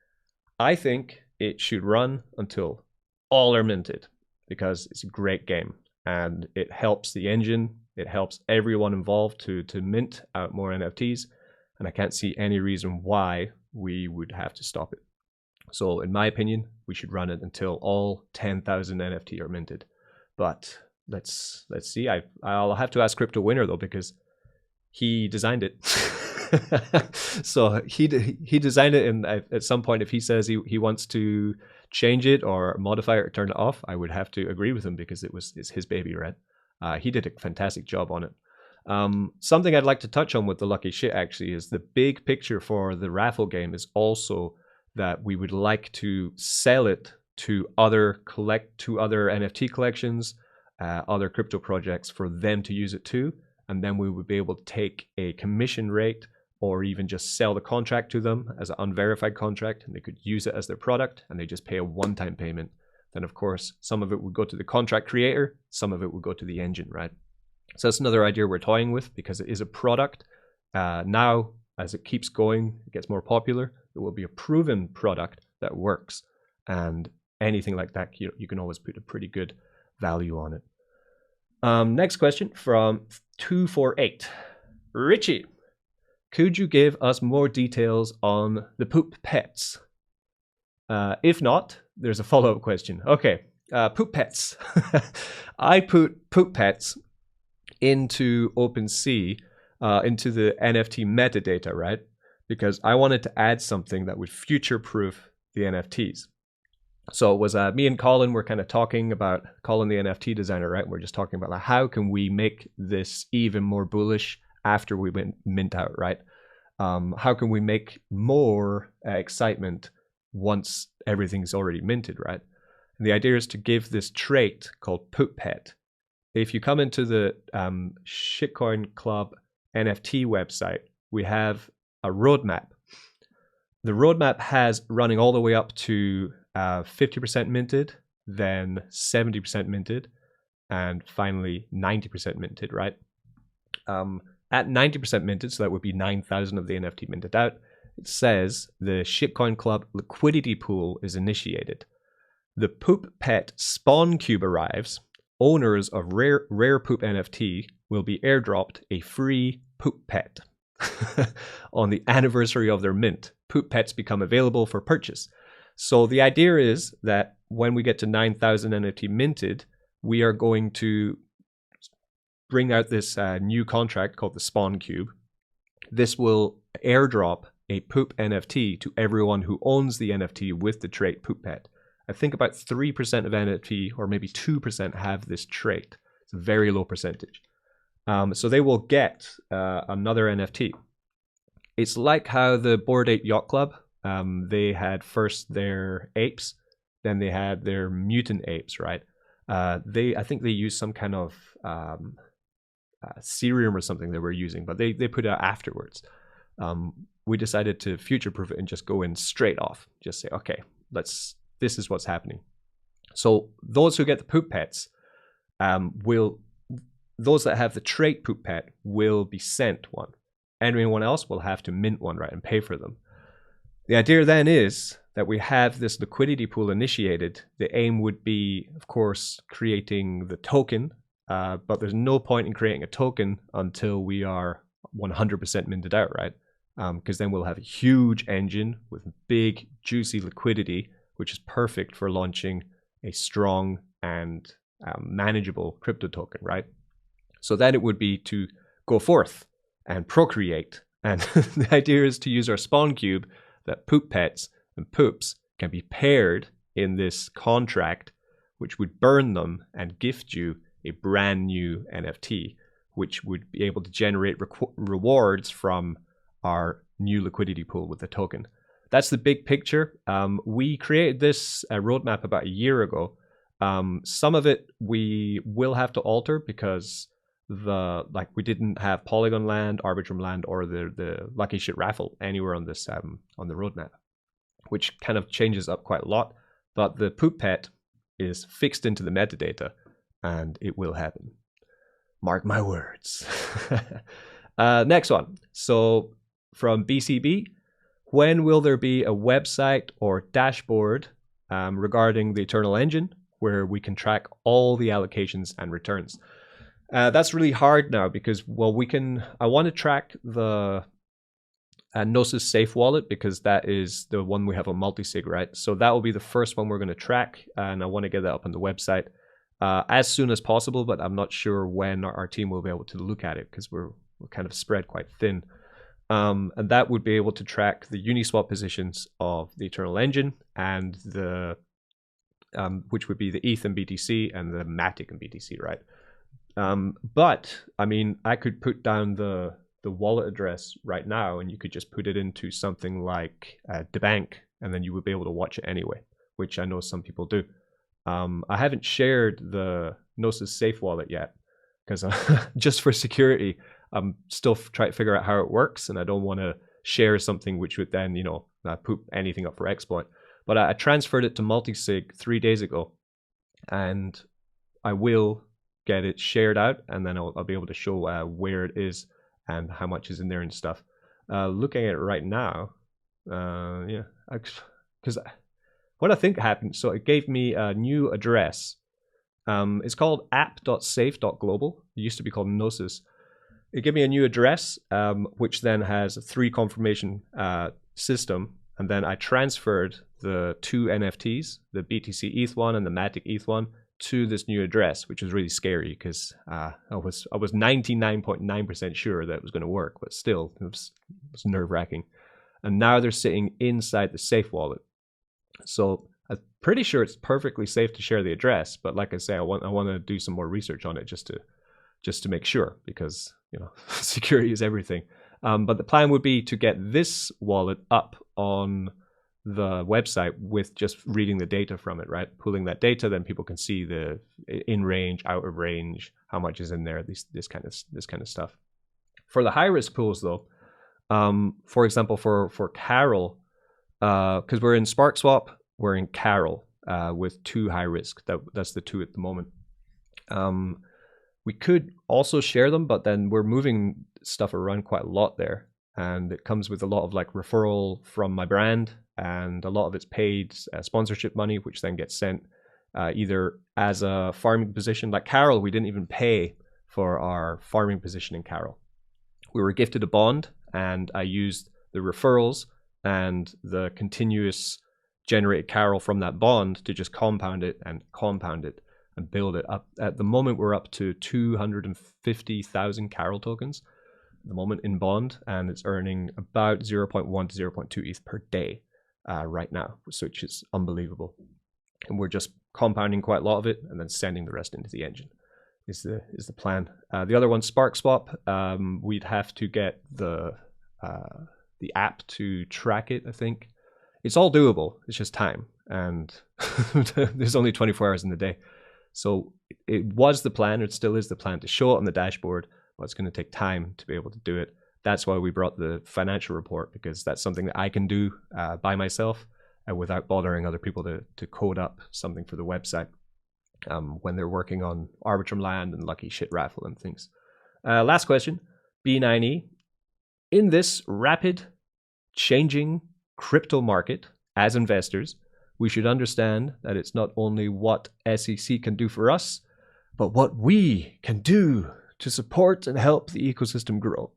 I think it should run until all are minted, because it's a great game and it helps the engine, it helps everyone involved to mint out more NFTs, and I can't see any reason why we would have to stop it. So in my opinion, we should run it until all 10,000 NFT are minted. But let's see. I'll have to ask Crypto Winner though, because he designed it. So he designed it, and at some point, if he says he wants to change it or modify it or turn it off, I would have to agree with him because it's his baby, right? He did a fantastic job on it. Something I'd like to touch on with the Lucky Shit actually is the big picture for the Raffle game is also that we would like to sell it to other NFT collections, other crypto projects, for them to use it too, and then we would be able to take a commission rate or even just sell the contract to them as an unverified contract, and they could use it as their product, and they just pay a one-time payment. Then of course some of it would go to the contract creator, some of it would go to the engine, right? So that's another idea we're toying with, because it is a product. Now, as it keeps going, it gets more popular, it will be a proven product that works. And anything like that, you can always put a pretty good value on it. Next question from 248. Richie, could you give us more details on the poop pets? If not, there's a follow-up question. Okay, poop pets. I put poop pets into OpenSea, into the NFT metadata, right? Because I wanted to add something that would future-proof the NFTs. So it was me and Colin were kind of talking about, Colin the NFT designer, right? We're just talking about like, how can we make this even more bullish after we mint out, right? How can we make more excitement once everything's already minted, right? And the idea is to give this trait called Poop Pet. If you come into the Shitcoin Club NFT website, we have a roadmap. The roadmap has running all the way up to 50% minted, then 70% minted, and finally 90% minted, right? At 90% minted, so that would be 9,000 of the NFT minted out, it says the Shitcoin Club liquidity pool is initiated. The Poop Pet spawn cube arrives. Owners of rare poop NFT will be airdropped a free Poop Pet. On the anniversary of their mint, Poop Pets become available for purchase. So the idea is that when we get to 9,000 NFT minted, we are going to bring out this new contract called the Spawn Cube. This will airdrop a Poop NFT to everyone who owns the NFT with the trait Poop Pet. I think about 3% of NFT, or maybe 2%, have this trait. It's a very low percentage. So they will get another NFT. It's like how the Bored Ape Yacht Club, they had first their apes, then they had their mutant apes, right? I think they used some kind of serum or something they were using, but they put it out afterwards. We decided to future-proof it and just go in straight off. Just say, okay, this is what's happening. So those who get the Poop Pets those that have the trait Poop Pet will be sent one. Anyone else will have to mint one, right, and pay for them. The idea then is that we have this liquidity pool initiated. The aim would be, of course, creating the token, but there's no point in creating a token until we are 100% minted out, right? Because then we'll have a huge engine with big, juicy liquidity, which is perfect for launching a strong and manageable crypto token, right? So then it would be to go forth and procreate. And the idea is to use our spawn cube that Poop Pets and Poops can be paired in this contract, which would burn them and gift you a brand new NFT, which would be able to generate rewards from our new liquidity pool with the token. That's the big picture. We created this roadmap about a year ago. Some of it we will have to alter because we didn't have Polygon Land, Arbitrum Land, or the Lucky Shit Raffle anywhere on this on the roadmap, which kind of changes up quite a lot. But the Poop Pet is fixed into the metadata, and it will happen. Mark my words. Next one. So from BCB, when will there be a website or dashboard regarding the Eternal Engine where we can track all the allocations and returns? That's really hard now because, well, I want to track the Gnosis Safe Wallet because that is the one we have on multisig, right? So that will be the first one we're going to track, and I want to get that up on the website as soon as possible, but I'm not sure when our team will be able to look at it because we're kind of spread quite thin. And that would be able to track the Uniswap positions of the Eternal Engine and the which would be the ETH and BTC and the matic and BTC, right? But I mean, I could put down the wallet address right now, and you could just put it into something like the bank, and then you would be able to watch it anyway, which I know some people do. I haven't shared the Gnosis Safe Wallet yet because just for security, I'm still trying to figure out how it works, and I don't want to share something which would then, poop anything up for exploit. But I transferred it to multisig 3 days ago, and I will get it shared out, and then I'll be able to show where it is and how much is in there and stuff. Looking at it right now, yeah, because what I think happened, so it gave me a new address. It's called app.safe.global. It used to be called Gnosis. It gave me a new address, which then has a 3 confirmation system, and then I transferred the 2 NFTs, the BTC ETH one and the matic ETH one, to this new address, which was really scary because I was 99.9% sure that it was going to work, but still it was nerve-wracking. And now they're sitting inside the Safe wallet, so I'm pretty sure it's perfectly safe to share the address. But like I say, I want to do some more research on it just to make sure, because you know security is everything. But the plan would be to get this wallet up on the website with just reading the data from it, right? Pulling that data, then people can see the in range, out of range, how much is in there, this kind of stuff. For the high risk pools though, for example, for Carol, because we're in SparkSwap, we're in Carol with 2 high risk. That's the 2 at the moment. We could also share them, but then we're moving stuff around quite a lot there, and it comes with a lot of like referral from my brand, and a lot of it's paid sponsorship money, which then gets sent either as a farming position. Like Carol, we didn't even pay for our farming position in Carol. We were gifted a bond, and I used the referrals and the continuous generated Carol from that bond to just compound it and build it up. At the moment, we're up to 250,000 Carol tokens at the moment in bond, and it's earning about 0.1 to 0.2 ETH per day right now, which is unbelievable. And we're just compounding quite a lot of it and then sending the rest into the engine is the plan. The other one, SparkSwap, we'd have to get the app to track it, I think. It's all doable, it's just time, and there's only 24 hours in the day. So it was the plan, it still is the plan, to show it on the dashboard, but it's going to take time to be able to do it. That's why we brought the financial report, because that's something that I can do by myself without bothering other people to code up something for the website when they're working on Arbitrum Land and Lucky Shit Raffle and things. Last question, B9E. In this rapid changing crypto market, as investors, we should understand that it's not only what SCC can do for us, but what we can do to support and help the ecosystem grow.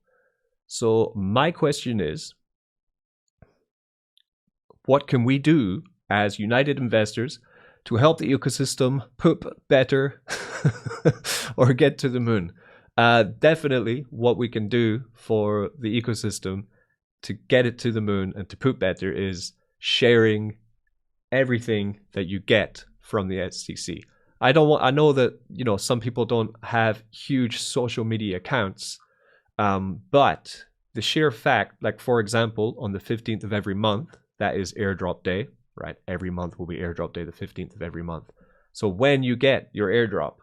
So my question is, what can we do as united investors to help the ecosystem poop better or get to the moon? Definitely what we can do for the ecosystem to get it to the moon and to poop better is sharing everything that you get from the SCC. I know that, you know, some people don't have huge social media accounts, but the sheer fact, like for example, on the 15th of every month, that is airdrop day, right? Every month will be airdrop day, the 15th of every month. So when you get your airdrop,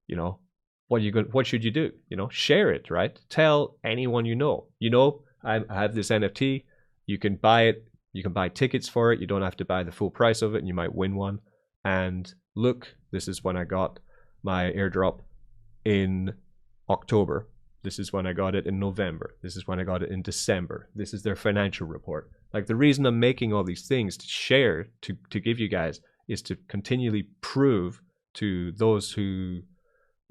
you know, what should you do? You know, share it, right? Tell anyone you know. You know, I have this NFT, you can buy it, you can buy tickets for it, you don't have to buy the full price of it, and you might win one. And look, this is when I got my airdrop in October. This is when I got it in November. This is when I got it in December. This is their financial report. Like, the reason I'm making all these things to share, to give you guys, is to continually prove to those who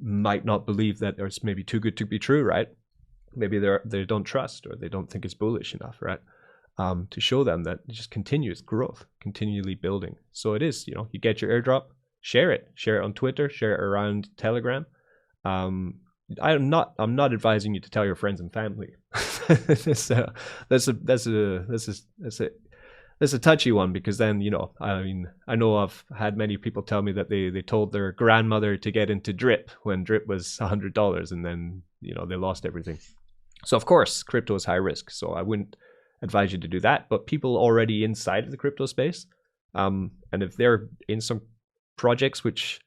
might not believe that it's maybe too good to be true, right? Maybe they don't trust, or they don't think it's bullish enough, right? To show them that it's just continuous growth, continually building. So it is, you know, you get your airdrop, share it on Twitter, share it around Telegram. I'm not advising you to tell your friends and family. That's a touchy one, because then, you know, I mean, I know I've had many people tell me that they told their grandmother to get into drip when drip was $100, and then, you know, they lost everything. So of course, crypto is high risk, so I wouldn't advise you to do that. But people already inside of the crypto space, and if they're in some projects which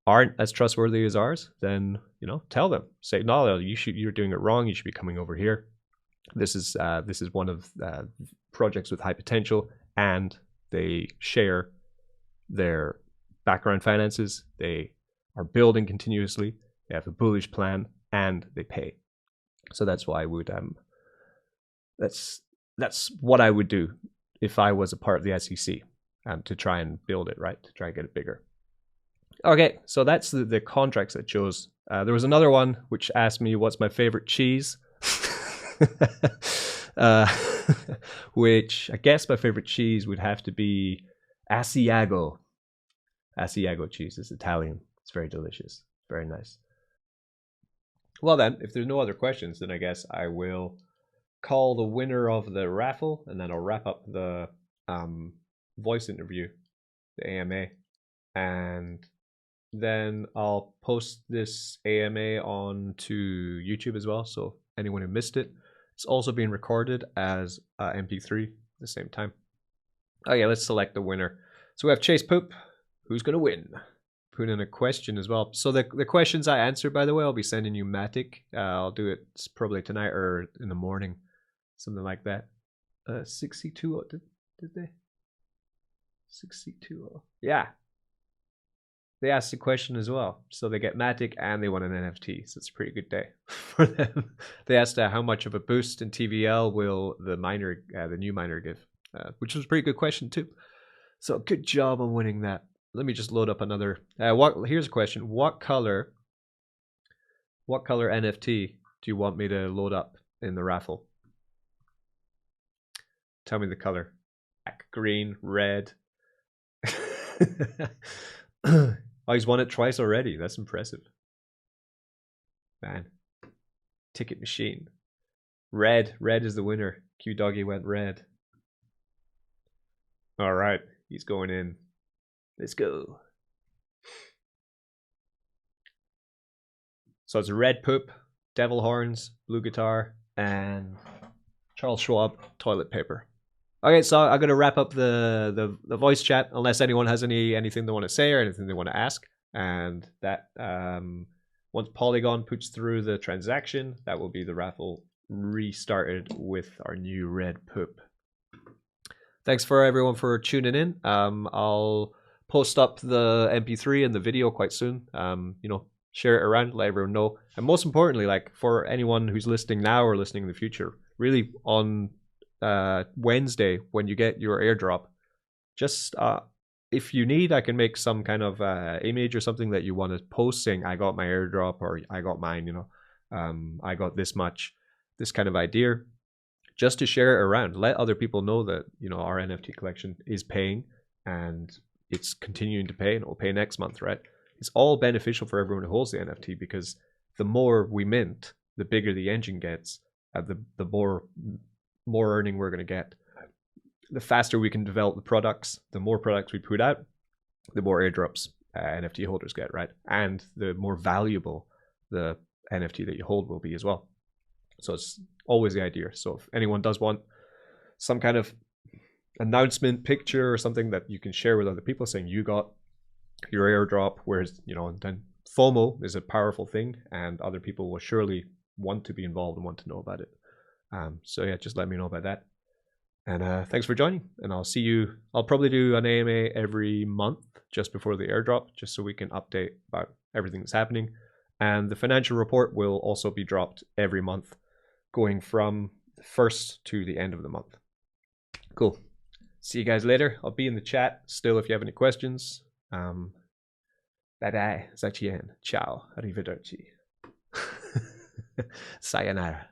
aren't as trustworthy as ours, then, you know, tell them, say, no, you're doing it wrong, you should be coming over here. This is one of projects with high potential, and they share their background finances, they are building continuously, they have a bullish plan, and they pay. So that's why I would that's what I would do if I was a part of the SCC, to try and build it, right? To try and get it bigger. Okay, so that's the contracts I chose. There was another one which asked me what's my favorite cheese. Which I guess my favorite cheese would have to be Asiago. Asiago cheese is Italian. It's very delicious. Very nice. Well then, if there's no other questions, then I guess I will call the winner of the raffle, and then I'll wrap up the voice interview, the AMA, and then I'll post this AMA onto YouTube as well, so anyone who missed it. It's also being recorded as MP3 at the same time. Okay, let's select the winner. So we have Chase Poop. Who's going to win? Put in a question as well. So the questions I answer, by the way, I'll be sending you matic. I'll do it probably tonight or in the morning, something like that. 62, did they? 62, yeah. They asked the question as well. So they get matic and they want an NFT. So it's a pretty good day for them. They asked how much of a boost in TVL will the miner, the new miner give, which was a pretty good question too. So good job on winning that. Let me just load up another. Here's a question. What color NFT do you want me to load up in the raffle? Tell me the color. Black, green, red. Oh, he's won it twice already. That's impressive. Man. Ticket machine. Red. Red is the winner. Q Doggy went red. All right. He's going in. Let's go. So it's red poop, devil horns, blue guitar, and Charles Schwab toilet paper. Okay, so I'm going to wrap up the voice chat, unless anyone has anything they want to say or anything they want to ask. And that, once Polygon puts through the transaction, that will be the raffle restarted with our new red poop. Thanks for everyone for tuning in. I'll post up the MP3 and the video quite soon. You know, share it around, let everyone know. And most importantly, like for anyone who's listening now or listening in the future, really on Wednesday when you get your airdrop, just if you need, I can make some kind of image or something that you want to post saying I got my airdrop or I got mine, you know, I got this much, this kind of idea, just to share it around. Let other people know that, you know, our NFT collection is paying and it's continuing to pay and it will pay next month, right? It's all beneficial for everyone who holds the NFT, because the more we mint, the bigger the engine gets, the more earning we're going to get. The faster we can develop the products, the more products we put out, the more airdrops NFT holders get, right? And the more valuable the NFT that you hold will be as well. So it's always the idea. So if anyone does want some kind of announcement picture or something that you can share with other people saying you got your airdrop, whereas, you know, then FOMO is a powerful thing and other people will surely want to be involved and want to know about it. So yeah, just let me know about that. And thanks for joining, and I'll see you. I'll probably do an AMA every month just before the airdrop, just so we can update about everything that's happening. And the financial report will also be dropped every month, going from the 1st to the end of the month. Cool. See you guys later. I'll be in the chat still if you have any questions. Bye-bye. Zaijian. Ciao. Arrivederci. Sayonara.